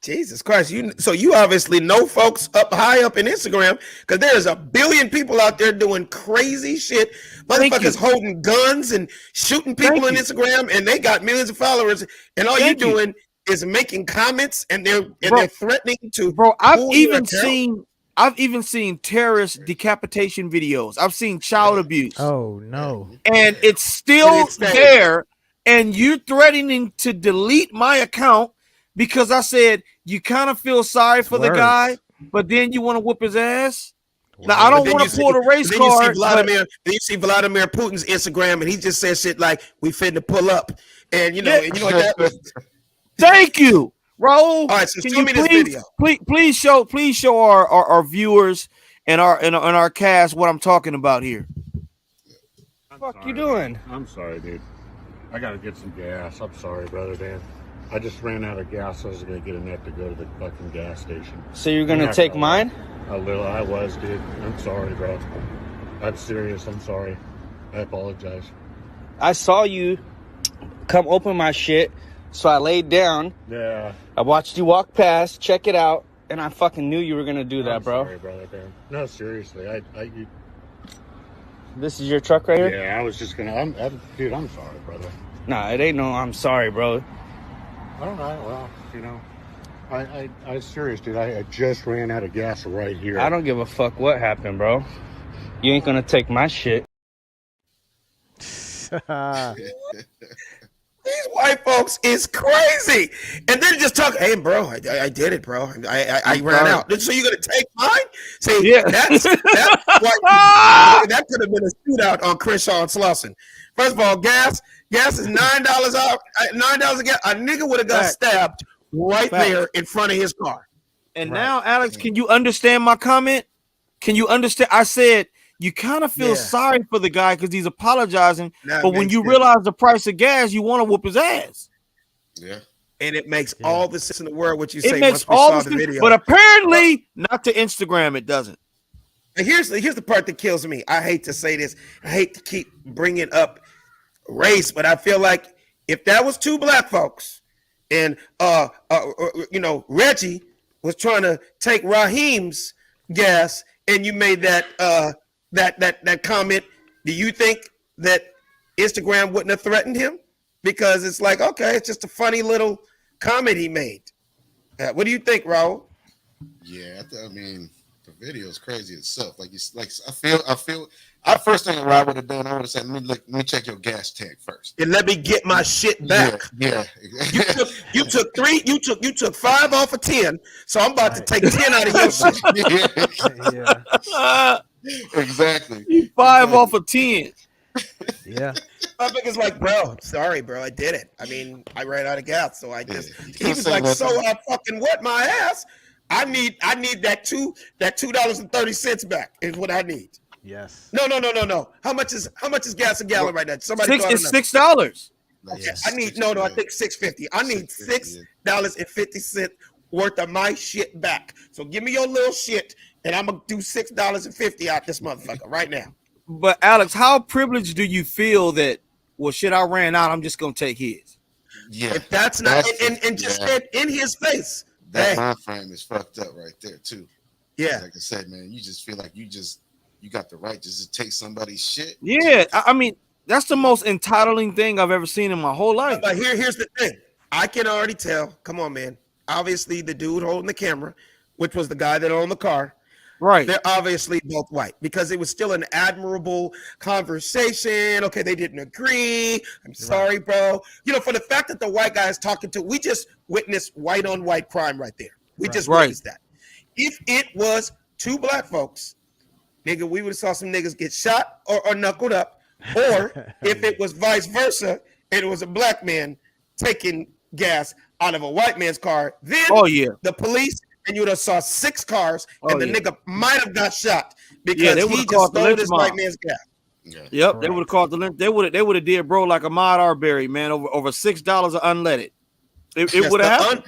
Jesus Christ. So you obviously know folks high up in Instagram, because there's a billion people out there doing crazy shit. Motherfuckers holding guns and shooting people on Instagram, and they got millions of followers. And all you're doing is making comments, and they're threatening to. Bro, I've even seen terrorist decapitation videos. I've seen child abuse. Oh no! And it's still there, and you're threatening to delete my account because I said you kind of feel sorry for the guy, but then you want to whoop his ass. Now I don't want to pull the race card. Then you see Vladimir Putin's Instagram, and he just says shit like, "We finna pull up," and you know what that was. Thank you, Raul. All right, so show me this video. Please show our viewers and our cast what I'm talking about here. What the fuck you doing? I'm sorry, dude. I gotta get some gas. I'm sorry, brother, man. I just ran out of gas. I was gonna get a net to go to the fucking gas station. So you're gonna take mine? I was, dude. I'm sorry, bro. I'm serious. I'm sorry. I apologize. I saw you come open my shit. So I laid down. Yeah. I watched you walk past, check it out, and I fucking knew you were gonna do that, bro. Sorry, brother, man. No, seriously. This is your truck right here? Yeah, I was just gonna. Dude, I'm sorry, brother. Nah, it ain't no. I'm sorry, bro. I don't know. Well, you know, I serious, dude. I just ran out of gas right here. I don't give a fuck what happened, bro. You ain't gonna take my shit. These white folks is crazy, and then just talk. Hey, bro, I did it, bro. I ran out. So you're gonna take mine? See, Yeah. that's what that could have been a shootout on Crenshaw and Slauson. First of all, gas is $9 off. $9 a gas. A nigga would have got stabbed right there in front of his car. And now, Alex, can you understand my comment? Can you understand? I said you kind of feel sorry for the guy because he's apologizing, but when you realize the price of gas, you want to whoop his ass. Yeah. And it makes all the sense in the world what you It say makes once we all saw the the video. but apparently not to Instagram. It doesn't. And here's the part that kills me. I hate to say this. I hate to keep bringing up race, but I feel like if that was two black folks, and Reggie was trying to take Raheem's gas, and you made that that comment, do you think that Instagram wouldn't have threatened him? Because it's like, okay, it's just a funny little comment he made. What do you think, Raul? Yeah, I mean, the video is crazy itself. Like I feel. First thing I would have done, I would have said, let me check your gas tank first, and let me get my shit back. Yeah. You took 3. You took 5 off of 10. So I'm about to take 10 out of your shit. Exactly. 5 off of 10. Yeah. My nigga's like, bro, sorry, bro, I did it. I mean, I ran out of gas, so I just. He was like, so I fucking wet my ass. I need that $2.30 back is what I need. Yes. No. How much is gas a gallon right now? Somebody It's $6. Okay, I need I think $6.50. I need $6.50 worth of my shit back. So give me your little shit, and I'm gonna do $6.50 out this motherfucker right now. But Alex, how privileged do you feel that? Well, shit, I ran out. I'm just gonna take his. Yeah, if that's not and just said in his face. That mind frame is fucked up right there too. Yeah, like I said, man, you just feel like you got the right just to take somebody's shit. Yeah, I mean that's the most entitling thing I've ever seen in my whole life. But here's the thing. I can already tell. Come on, man. Obviously, the dude holding the camera, which was the guy that owned the car. Right. They're obviously both white because it was still an admirable conversation. Okay, they didn't agree. I'm sorry, bro. For the fact that the white guy is talking to, we just witnessed white on white crime right there. We just witnessed that. If it was two black folks, nigga, we would have saw some niggas get shot or knuckled up. Or if it was vice versa, and it was a black man taking gas out of a white man's car, then the police and you would have saw 6 cars, and the nigga might have got shot because he just stole this white man's gas. Yep, they would have called the lynch. They would have did bro like Ahmaud Arbery, man, over $6 of unleaded. It would have happened.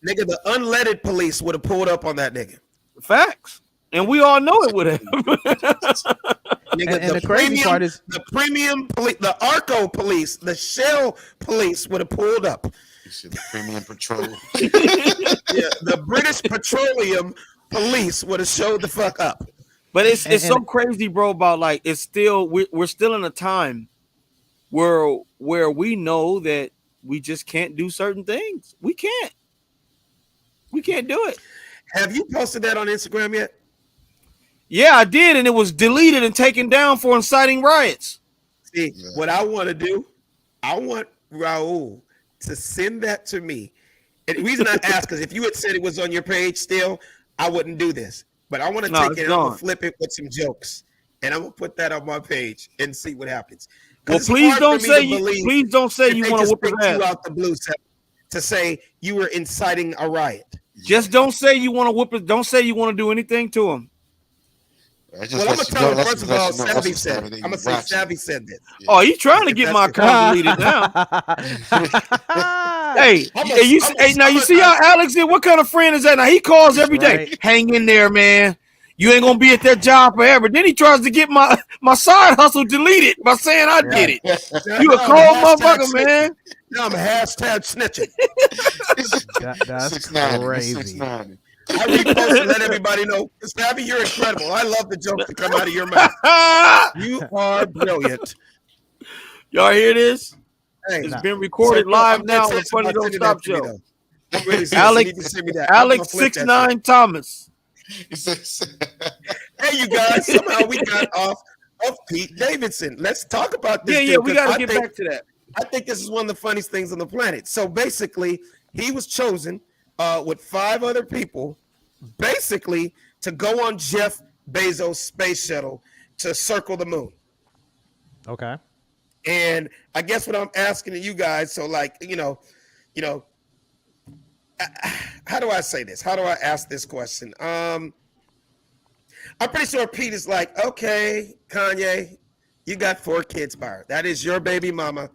Nigga, the unleaded police would have pulled up on that nigga. Facts. And we all know it would have. Nigga, and the crazy part is the premium police, the Arco police, the Shell police would have pulled up. The premium patrol. The British Petroleum police would have showed the fuck up. But it's so crazy, bro. About like it's still we're still in a time where we know that we just can't do certain things. We can't do it. Have you posted that on Instagram yet? Yeah, I did, and it was deleted and taken down for inciting riots. See, what I want to do, I want Raul to send that to me. And the reason I ask is if you had said it was on your page still, I wouldn't do this. But I want to take it and I'm going to flip it with some jokes. And I'm going to put that on my page and see what happens. Well, please don't say you want to whoop his ass. You out the blue to say you were inciting a riot. Just don't say you want to whoop it. Don't say you want to do anything to him. Well, I'm gonna tell him first of all, Savvy said it. I'm gonna say Savvy said this. Yeah. Oh, you trying to get my account deleted now? Hey, you see how Alex did? What kind of friend is that? Now he calls every day. Hang in there, man. You ain't gonna be at that job forever. Then he tries to get my side hustle deleted by saying I did it. You a cold motherfucker, man. Now I'm a hashtag snitching. That's crazy. I repost and let everybody know. Savvy, you're incredible. I love the jokes that come out of your mouth. You are brilliant. Y'all hear this? Hey, it's been recorded live now on the Funny Don't Stop show. Alex 69 Thomas. Hey, you guys. Somehow we got off of Pete Davidson. Let's talk about this. Yeah, we got to get back to that. I think this is one of the funniest things on the planet. So basically, he was chosen with 5 other people, basically to go on Jeff Bezos' space shuttle to circle the moon. Okay. And I guess what I'm asking to you guys, so like, how do I say this? How do I ask this question? I'm pretty sure Pete is like, okay, Kanye, you got 4 kids by her. That is your baby mama,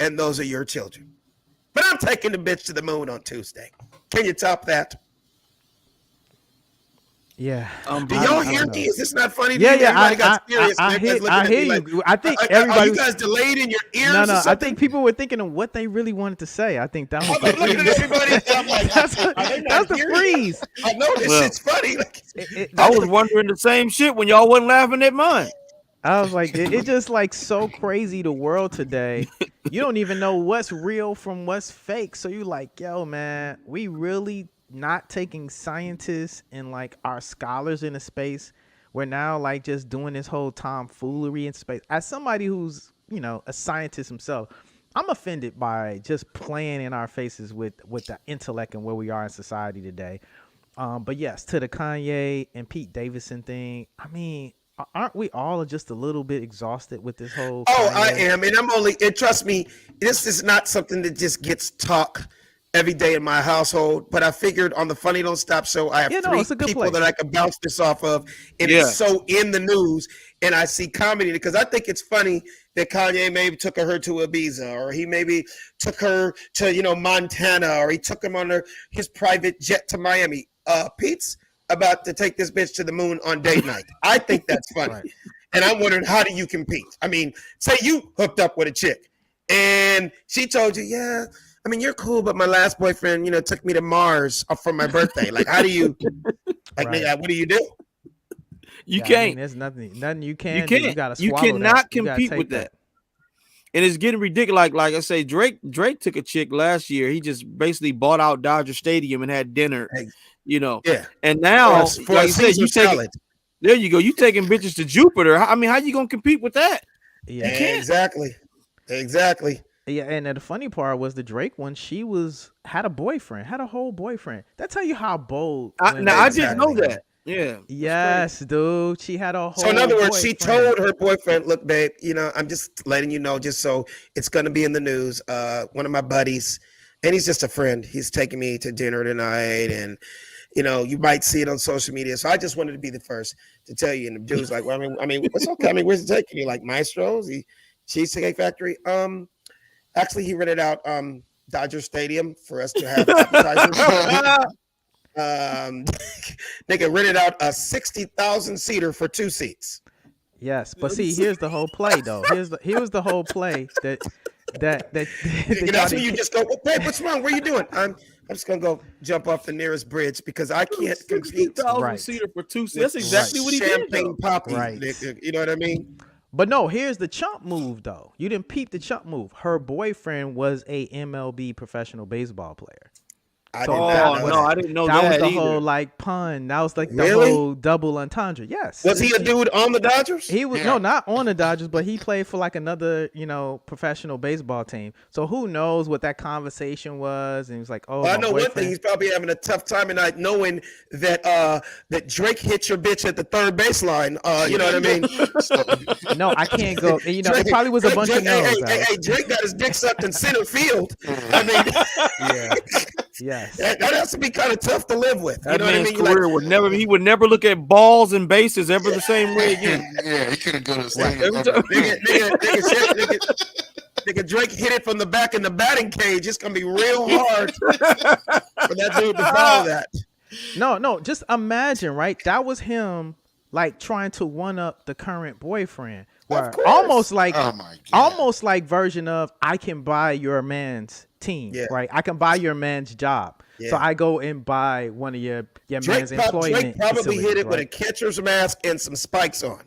and those are your children. But I'm taking the bitch to the moon on Tuesday. Can you top that? Yeah. Do y'all hear me? Is this not funny? Yeah, yeah. Everybody got serious. I hear you. Like, I think Are everybody. you guys delayed in your ears? No. I think people were thinking of what they really wanted to say. I think that was. I'm looking at everybody. I'm like, that's the freeze. I know this shit's funny. I was wondering the same shit when y'all wasn't laughing at mine. I was like, it's just like so crazy the world today. You don't even know what's real from what's fake. So you like, yo, man, we really not taking scientists and like our scholars into space. We're now like just doing this whole tomfoolery in space. As somebody who's, a scientist himself, I'm offended by just playing in our faces with the intellect and where we are in society today. But yes, to the Kanye and Pete Davidson thing, I mean, aren't we all just a little bit exhausted with this whole? Oh, I am. And trust me, this is not something that just gets talk every day in my household. But I figured on the Funny Don't Stop show, I have 3 people that I can bounce this off of. And it's so in the news. And I see comedy because I think it's funny that Kanye maybe took her to Ibiza, or he maybe took her to, Montana, or he took him on his private jet to Miami. Pete's about to take this bitch to the moon on date night. I think that's funny. Right. And I'm wondering, how do you compete? I mean, say you hooked up with a chick and she told you, yeah, I mean, you're cool, but my last boyfriend, took me to Mars for my birthday. Like, how do you, like, right. What do you do? You can't. I mean, there's nothing you can. You can't. You gotta you cannot compete with that. And it's getting ridiculous. Like I say, Drake took a chick last year. He just basically bought out Dodger Stadium and had dinner. Yeah. And now, like I said, there you go. You taking bitches to Jupiter. I mean, how you gonna compete with that? Yeah, exactly. Yeah, and the funny part was the Drake one. She had a boyfriend, had a whole boyfriend. That tell you how bold. I didn't know that. Yeah. Yes, dude. She had a whole. So in other words, she boyfriend. told her boyfriend, "Look, babe, I'm just letting you know, just so it's gonna be in the news. One of my buddies, and he's just a friend. He's taking me to dinner tonight, and you might see it on social media. So I just wanted to be the first to tell you." And the dude's like, "Well, I mean, it's okay. I mean, where's it taking you? Like Maestro's, Cheesecake Factory? Actually, he rented out Dodger Stadium for us to have appetizers." Nigga rented out a 60,000 seater for 2 seats. Yes, but see, here's the whole play though. Here's the whole play that that's when you just go, well, babe, what's wrong? What are you doing? I'm just gonna go jump off the nearest bridge because I can't compete. 60,000 seater for 2 seats. That's exactly what he did. Champagne poppy. Right. You know what I mean? But no, here's the chump move though. You didn't peep the chump move. Her boyfriend was a MLB professional baseball player. I didn't know that. That was the either. whole like pun. That was like the whole double entendre. Yes. Was he a dude on the Dodgers? He was no, not on the Dodgers, but he played for like another, professional baseball team. So who knows what that conversation was? And he was like, "Oh, I know one thing. He's probably having a tough time tonight, knowing that that Drake hit your bitch at the third baseline. You know what I mean? No, I can't go. Drake, it probably was a bunch of no's. Hey, Drake got his dick sucked in center field. I mean, yeah. Yes. That has to be kind of tough to live with. That man's career would never. He would never look at balls and bases ever the same way again. Yeah, he couldn't go to the same. Nigga, Drake hit it from the back in the batting cage. It's gonna be real hard for that dude to follow that. No. Just imagine, right? That was him, like trying to one up the current boyfriend. Where almost like version of I can buy your man's team, right? I can buy your man's job. Yeah. So I go and buy one of your man's employment. Drake probably hit it with a catcher's mask and some spikes on.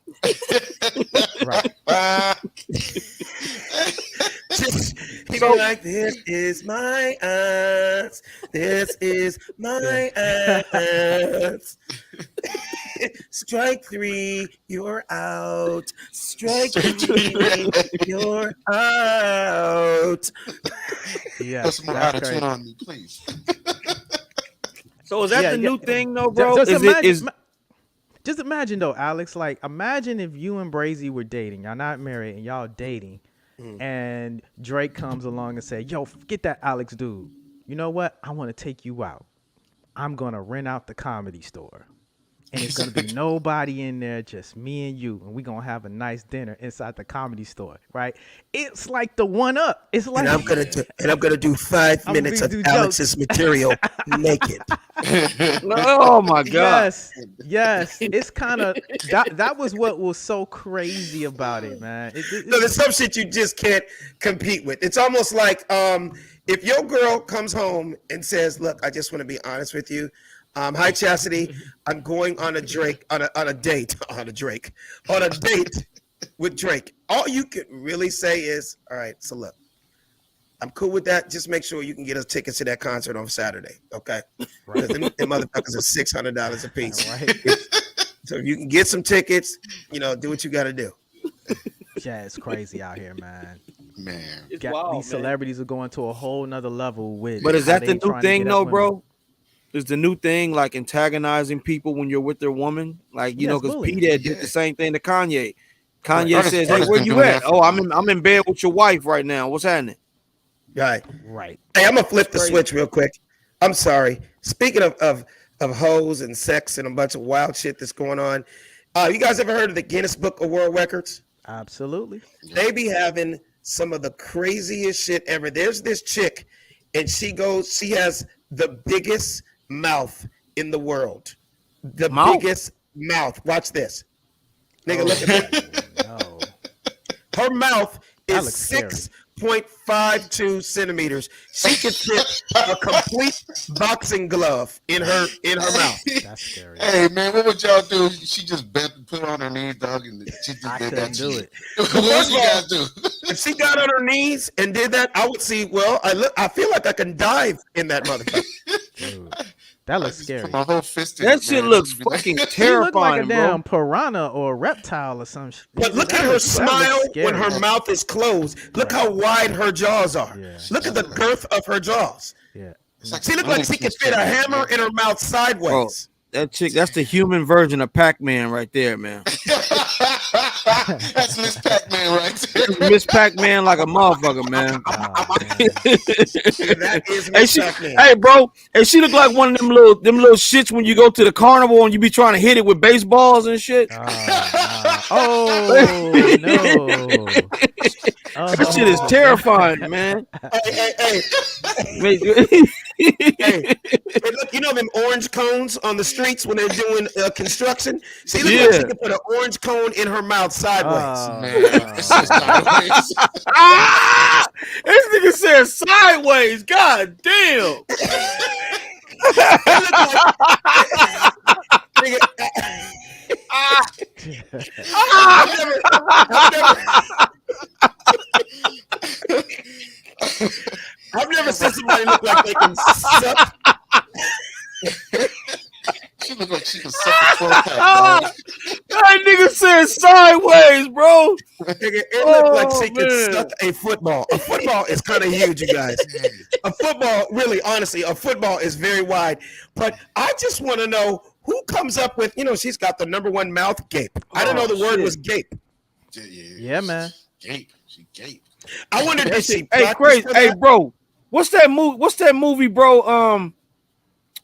Right. He's like, this is my ass. This is my ass. Strike 3, you're out. Strike 3, you're out. totes. Yeah, Put some more that's attitude crazy. on me, please. So is that Yeah, the yeah. new thing, though, bro? Just Is imagine, just imagine though, Alex. Like, imagine if you and Brazy were dating. Y'all not married, and y'all dating, and Drake comes along and say, "Yo, get that Alex dude. You know what? I want to take you out. I'm gonna rent out the Comedy Store, and it's gonna be nobody in there, just me and you, and we gonna have a nice dinner inside the Comedy Store, right? It's like the one up. It's like And I'm gonna do 5 I'm minutes gonna of do Alex's material naked. Oh my God. Yes. It's kind of that was what was so crazy about it, man. No, there's some shit you just can't compete with. It's almost like if your girl comes home and says, "Look, I just want to be honest with you. Hi Chastity, I'm going on a date with Drake." All you could really say is, "All right, so look, I'm cool with that. Just make sure you can get us tickets to that concert on Saturday, okay? Because them motherfuckers are $600 a piece. Right. So if you can get some tickets, do what you got to do." Yeah, it's crazy out here, man. Man, It's wild, These celebrities are going to a whole nother level with. But is how that they the new trying to thing, get at though, women. bro? Is the new thing like antagonizing people when you're with their woman? Like, Yes, because bullying. P Dad did the same thing to Kanye. Kanye Right. says, "Hey, Artists where been you doing at? that for Oh, a I'm in bed with your wife right now. What's happening?" Right. Hey, I'm gonna flip the crazy. switch real quick. I'm sorry. Speaking of hoes and sex and a bunch of wild shit that's going on, you guys ever heard of the Guinness Book of World Records? Absolutely. They be having some of the craziest shit ever. There's this chick, and she has the biggest mouth in the world. The biggest mouth. Watch this. Nigga, look at that. No. Her mouth That is looks scary. 6.52 centimeters. She could fit a complete boxing glove in her mouth. That's scary. hey man, what would y'all do? She just bent and put on her knees, dog, and she just I did couldn't that do shit. it. What would you guys do? If she got on her knees and did that, I would see. Well, I feel like I can dive in that motherfucker. Dude, that looks scary. Put my whole fist in That it, shit man. looks Just be like- fucking She looked like a terrifying, damn bro. piranha or a reptile or some shit. But look That at her looks- that looks smile when scary. her mouth is closed. Look how wide her jaws are. Yeah, Look at the girth of her jaws. Yeah. She looked like she could fit a hammer in her mouth sideways. Bro, that chick, that's the human version of Pac-Man right there, man. That's Miss Pac-Man right there. Miss Pac-Man like a motherfucker, man. That is Hey, Miss she, Pac-Man. hey, bro, and she look like one of them little shits when you go to the carnival and you be trying to hit it with baseballs and shit. Oh no! That shit is terrifying, man. Hey, look, you know them orange cones on the streets when they're doing construction? She looks like she could put an orange cone in her mouth sideways. Man, this is sideways. This nigga said sideways. God damn. I've never seen somebody look like they can suck. She look like she can suck a 12-pack, dog. That nigga said sideways, bro. Nigga, it looked like she could suck a football. A football is kind of huge, you guys. A football, really, honestly, a football is very wide. But I just want to know who comes up with, she's got the #1 mouth gape. I didn't know the word was gape. Yeah, man. Gape. She gape. I wonder if she Hey, crazy. Hey, bro. What's that movie, bro?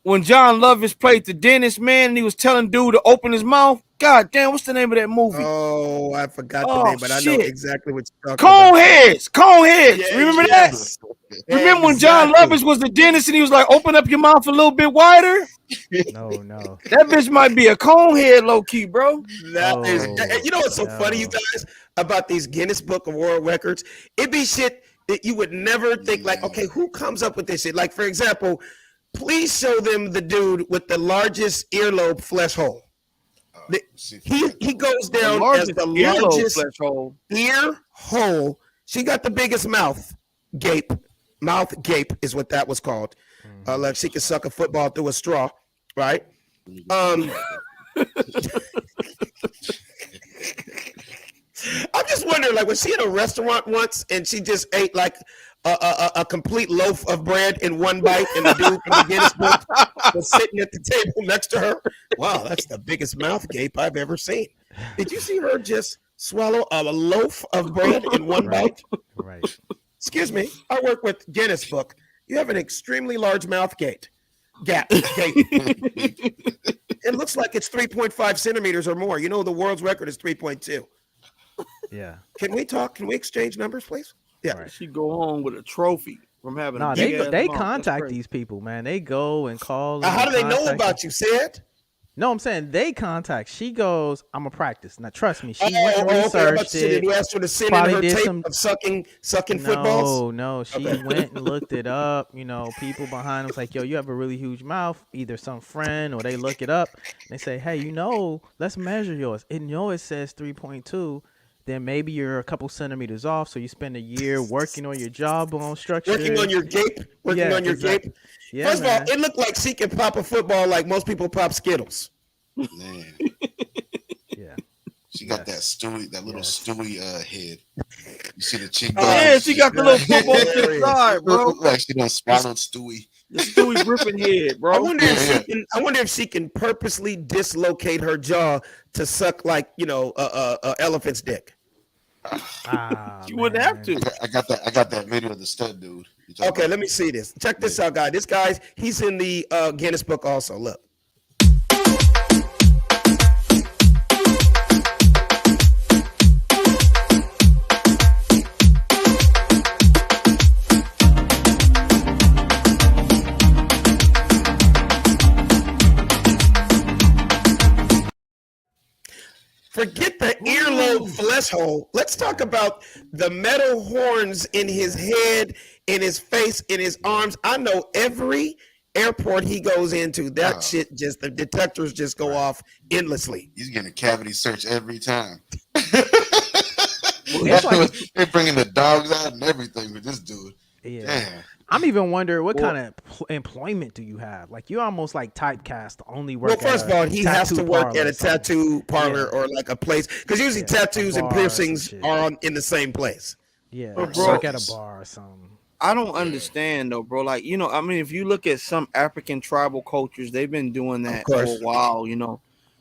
When John Lovitz played the dentist, man, and he was telling dude to open his mouth. God damn, what's the name of that movie? Oh, I forgot the name, but I know exactly what you're talking Coneheads. Coneheads. Yeah, Remember yes. that? Remember when John Lovitz was the dentist and he was like, open up your mouth a little bit wider? No. That bitch might be a conehead, low key, bro. That is, you know what's so funny, you guys, about these Guinness Book of World Records? It be shit that you would never think, like, okay, who comes up with this shit? Like, for example, please show them the dude with the largest earlobe flesh hole. He goes down as the largest ear hole. She got the biggest mouth gape. Mouth gape is what that was called. Like she could suck a football through a straw, right? I'm just wondering, like, was she in a restaurant once and she just ate like a complete loaf of bread in one bite, and the dude from the Guinness Book was sitting at the table next to her. Wow, that's the biggest mouth gape I've ever seen. Did you see her just swallow a loaf of bread in one bite? Right. Excuse me, I work with Guinness Book. You have an extremely large mouth gate. Gap. It looks like it's 3.5 centimeters or more. You know, the world's record is 3.2. Yeah. Can we talk? Can we exchange numbers, please? Yeah. Right. She go home with a trophy from having. No, they contact these people, man. They go and call. How do they know about you, Sid? No, I'm saying they contact. She goes, I'm a practice. Now, trust me, she went and researched it. You asked her to send in her tape of sucking footballs? No, she went and looked it up. You know, people behind was like, yo, you have a really huge mouth. Either some friend or they look it up. And they say, hey, let's measure yours. And it says 3.2. Then maybe you're a couple centimeters off. So you spend a year working on your jawbone structure. Working on your gape. Gape. Yeah, First of all, it looked like she can pop a football like most people pop Skittles. Man. Yeah. She got that little Stewie head. You see the cheekbone? Yeah, she got the little football to the side, bro. Look like she done swallowed Stewie. The Stewie Griffin head, bro. I wonder if she can purposely dislocate her jaw to suck like a elephant's dick. You wouldn't have to. I got that video of the stud dude. Okay, let me see this. Check this out, guys. This guy's he's in the Guinness Book also. Look. Forget the earlobe flesh hole. Let's talk about the metal horns in his head, in his face, in his arms. I know every airport he goes into, that shit just, the detectors just go off endlessly. He's getting a cavity search every time. Like, they're bringing the dogs out and everything with this dude. Yeah. Damn. I'm even wondering what kind of employment do you have? Like you almost like typecast only work. Well, first of all, he has to work at a tattoo parlor or like a place because usually tattoos and piercings are in the same place. Yeah, work at a bar or something. I don't understand though, bro. Like I mean, if you look at some African tribal cultures, they've been doing that for a while.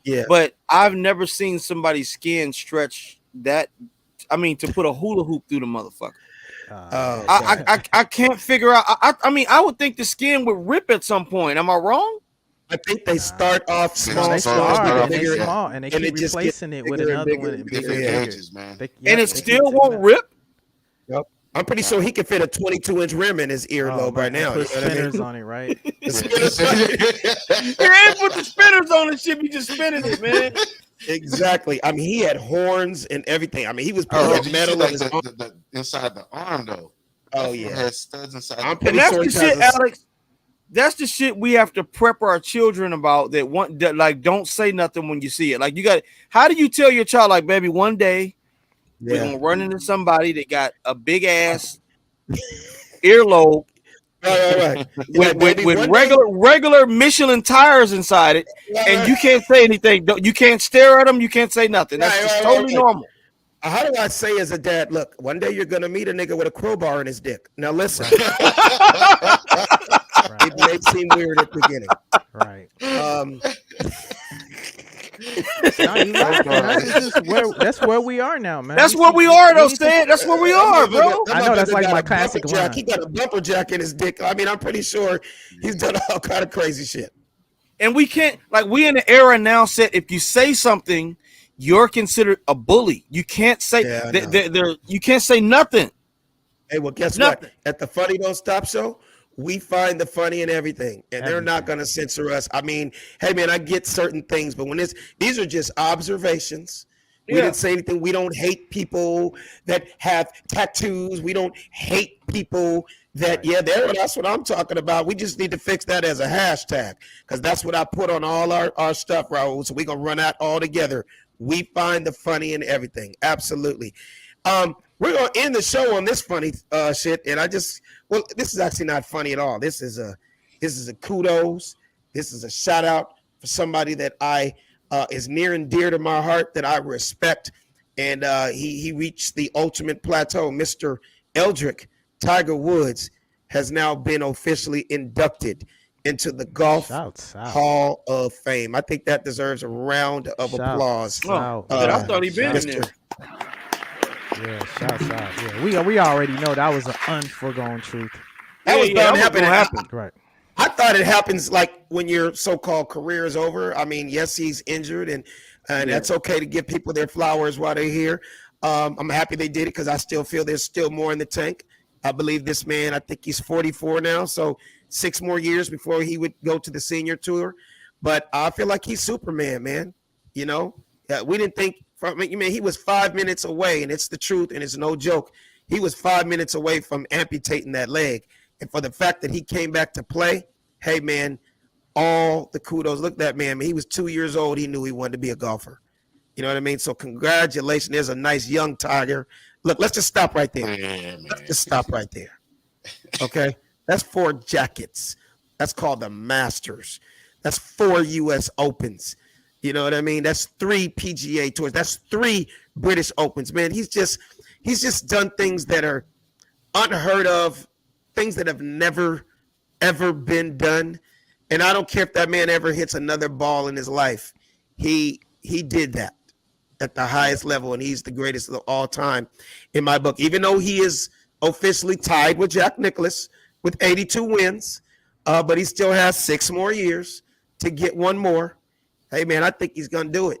Yeah. But I've never seen somebody's skin stretch that. I mean, to put a hula hoop through the motherfucker. I can't figure out. I mean, I would think the skin would rip at some point. Am I wrong? I think they start off small, and they keep replacing it with another one. And it still won't rip. Yep. I'm pretty sure he can fit a 22-inch rim in his earlobe right now. Put spinners on it, right? You ain't put the spinners on it. Should be just spinning it, man. Exactly. I mean, he had horns and everything. I mean, he was putting metal like the inside the arm, though. Oh, yeah. It has studs inside. And that's the shit, Alex. That's the shit we have to prep our children about. That don't say nothing when you see it. Like, you got. How do you tell your child, like, baby, one day we're gonna run into somebody that got a big ass earlobe. Right. With regular Michelin tires inside it, and you can't say anything. You can't stare at them. You can't say nothing. That's just totally normal. How do I say as a dad? Look, one day you're gonna meet a nigga with a crowbar in his dick. Now listen, it may seem weird at the beginning, right? That's where we are now, man. That's where we are, though, Stan. That's where we are, bro. I know that's like my classic line. He got a bumper jack in his dick. I mean, I'm pretty sure he's done all kind of crazy shit. And we can't, we in the era now, Set, if you say something, you're considered a bully. You can't say you can't say nothing. Hey, well, guess what? At the Funny Don't Stop show, we find the funny in everything, and they're not going to censor us. I mean, hey, man, I get certain things, but when these are just observations. We didn't say anything. We don't hate people that have tattoos. We don't hate people that, that's what I'm talking about. We just need to fix that as a hashtag because that's what I put on all our stuff, Raul. So we're going to run out all together. We find the funny in everything. Absolutely. We're going to end the show on this funny shit, and this is actually not funny at all. This is a kudos. This is a shout out for somebody that is near and dear to my heart that I respect, and he reached the ultimate plateau. Mr. Eldrick Tiger Woods has now been officially inducted into the Golf Hall of Fame. I think that deserves a round of applause. Oh, I thought he'd been in there. Yeah, shouts out. Yeah, we already know that was an unforegone truth. That was bound to happen. Right. I thought it happens like when your so-called career is over. I mean, yes, he's injured, and that's okay to give people their flowers while they're here. I'm happy they did it because I still feel there's still more in the tank. I believe this man, I think he's 44 now, so 6 more years before he would go to the senior tour. But I feel like he's Superman, man. You know, we didn't think from. I mean, he was 5 minutes away, and it's the truth, and it's no joke. He was 5 minutes away from amputating that leg, and for the fact that he came back to play, hey man, all the kudos. Look at that man. He was 2 years old. He knew he wanted to be a golfer. You know what I mean? So congratulations. There's a nice young Tiger. Look, let's just stop right there. Let's just stop right there. Okay? That's 4 jackets. That's called the Masters. That's 4 U.S. Opens. You know what I mean? That's 3 PGA Tours. That's 3 British Opens. Man, he's just done things that are unheard of, things that have never, ever been done. And I don't care if that man ever hits another ball in his life. He did that at the highest level, and he's the greatest of all time in my book. Even though he is officially tied with Jack Nicklaus with 82 wins, but he still has 6 more years to get one more. Hey, man, I think he's going to do it.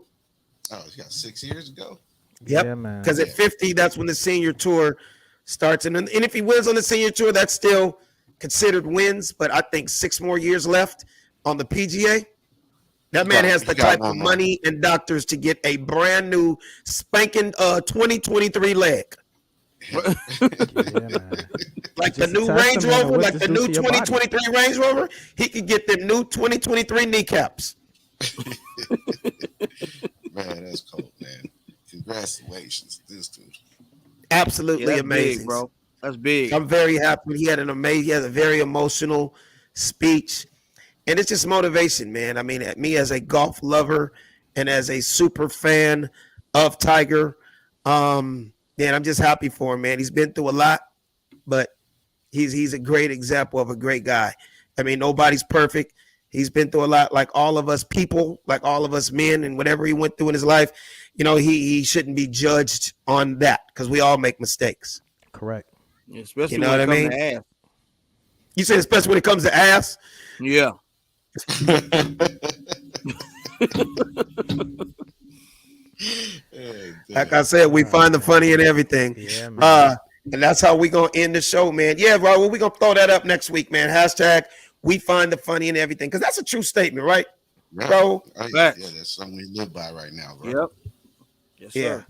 Oh, he's got 6 years to go? Yep, because at 50, that's when the senior tour starts. And if he wins on the senior tour, that's still considered wins, but I think 6 more years left on the PGA. That man has the type of money and doctors to get a brand new spanking 2023 leg. Like the new Range Rover, like the new 2023 Range Rover, he could get them new 2023 kneecaps. Man, that's cool, man. Congratulations, this dude. Absolutely amazing, big, bro. That's big. I'm very happy. He had a very emotional speech. And it's just motivation, man. I mean, me as a golf lover and as a super fan of Tiger, man, I'm just happy for him, man. He's been through a lot, but he's a great example of a great guy. I mean, nobody's perfect. He's been through a lot, like all of us people, like all of us men, and whatever he went through in his life, you know, he shouldn't be judged on that because we all make mistakes. Correct. Yeah, especially you know when what I mean? To ass. You said especially when it comes to ass? Yeah. Like I said, we find the funny in everything. Yeah, man. And that's how we gonna end the show, man. Yeah, Raul, we gonna throw that up next week, man. Hashtag we find the funny in everything, because that's a true statement, right, yeah. Bro? Yeah, that's something we live by right now, bro. Yep. Yes, sir. Yeah.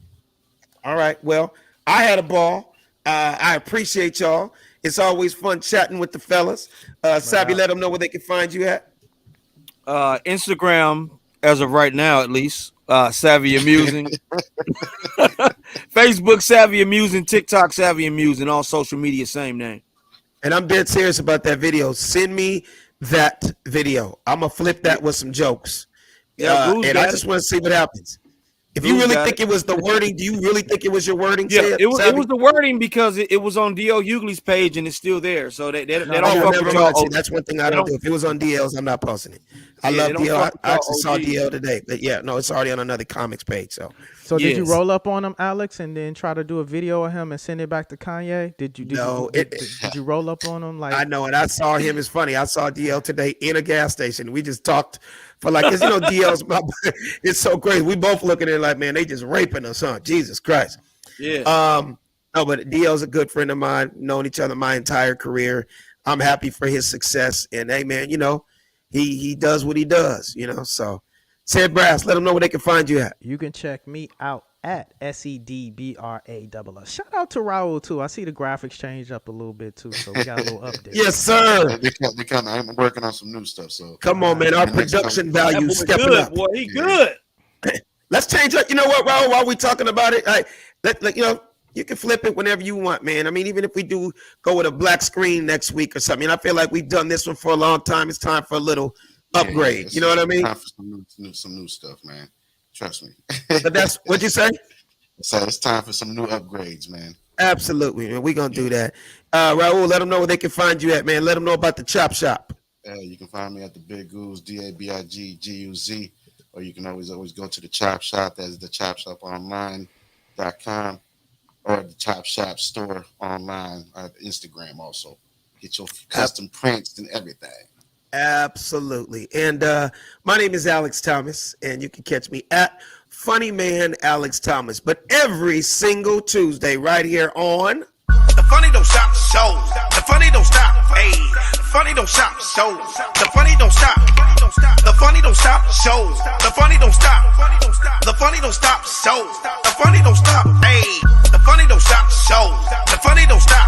All right. Well, I had a ball. I appreciate y'all. It's always fun chatting with the fellas. Sabi, let them know where they can find you at. Instagram, as of right now, at least. Savvy Amusing. Facebook, Savvy Amusing. TikTok, Savvy Amusing. All social media, same name. And I'm dead serious about that video. Send me that video. I'm going to flip that with some jokes. Yeah, and I just want to see what happens. If you really think it was the wording, do you really think it was your wording? Yeah, it was the wording because it was on DL Hughley's page and it's still there. So they don't fuck with y'all. That's one thing I don't do. If it was on DL's, I'm not posting it. I love DL. I actually saw DL today. But yeah, no, it's already on another comics page. So did you roll up on him, Alex, and then try to do a video of him and send it back to Kanye? Did you roll up on him? Like, I know, and I saw him. It's funny. I saw DL today in a gas station. We just talked for like, cause DL's it's so crazy. We both looking at it like, man, they just raping us, huh? Jesus Christ. Yeah. No, but DL's a good friend of mine. Known each other my entire career. I'm happy for his success. And hey, man, he does what he does. So. Ted Brass, let them know where they can find you at. You can check me out at SEDBRASS. Shout out to Raul too. I see the graphics changed up a little bit too, so we got a little update. Yes, sir. I'm working on some new stuff. So come on, man. Our production value stepping good, up. Boy, he good. Let's change up. You know what, Raul? While we talking about it, you can flip it whenever you want, man. I mean, even if we do go with a black screen next week or something, I feel like we've done this one for a long time. It's time for a little upgrade. You know what I mean? Time for some new stuff, man. Trust me. But that's what you say? So it's time for some new upgrades, man. Absolutely, man. We're going to do that. Raul, let them know where they can find you at, man. Let them know about the Chop Shop. You can find me at the Big Goose, DABIGGUZ, or you can always go to the Chop Shop. That's the chopshoponline.com, or the Chop Shop store online at Instagram also. Get your custom prints and everything. Absolutely. And my name is Alex Thomas, and you can catch me at Funny Man Alex Thomas. But every single Tuesday right here on The Funny Don't Stop Show. The Funny Don't Stop. Hey, the Funny Don't Stop Show. The Funny Don't Stop. The Funny Don't Stop Show. The Funny Don't Stop. The Funny Don't Stop Show. The Funny Don't Stop. Hey, the Funny Don't Stop Show. The Funny Don't Stop.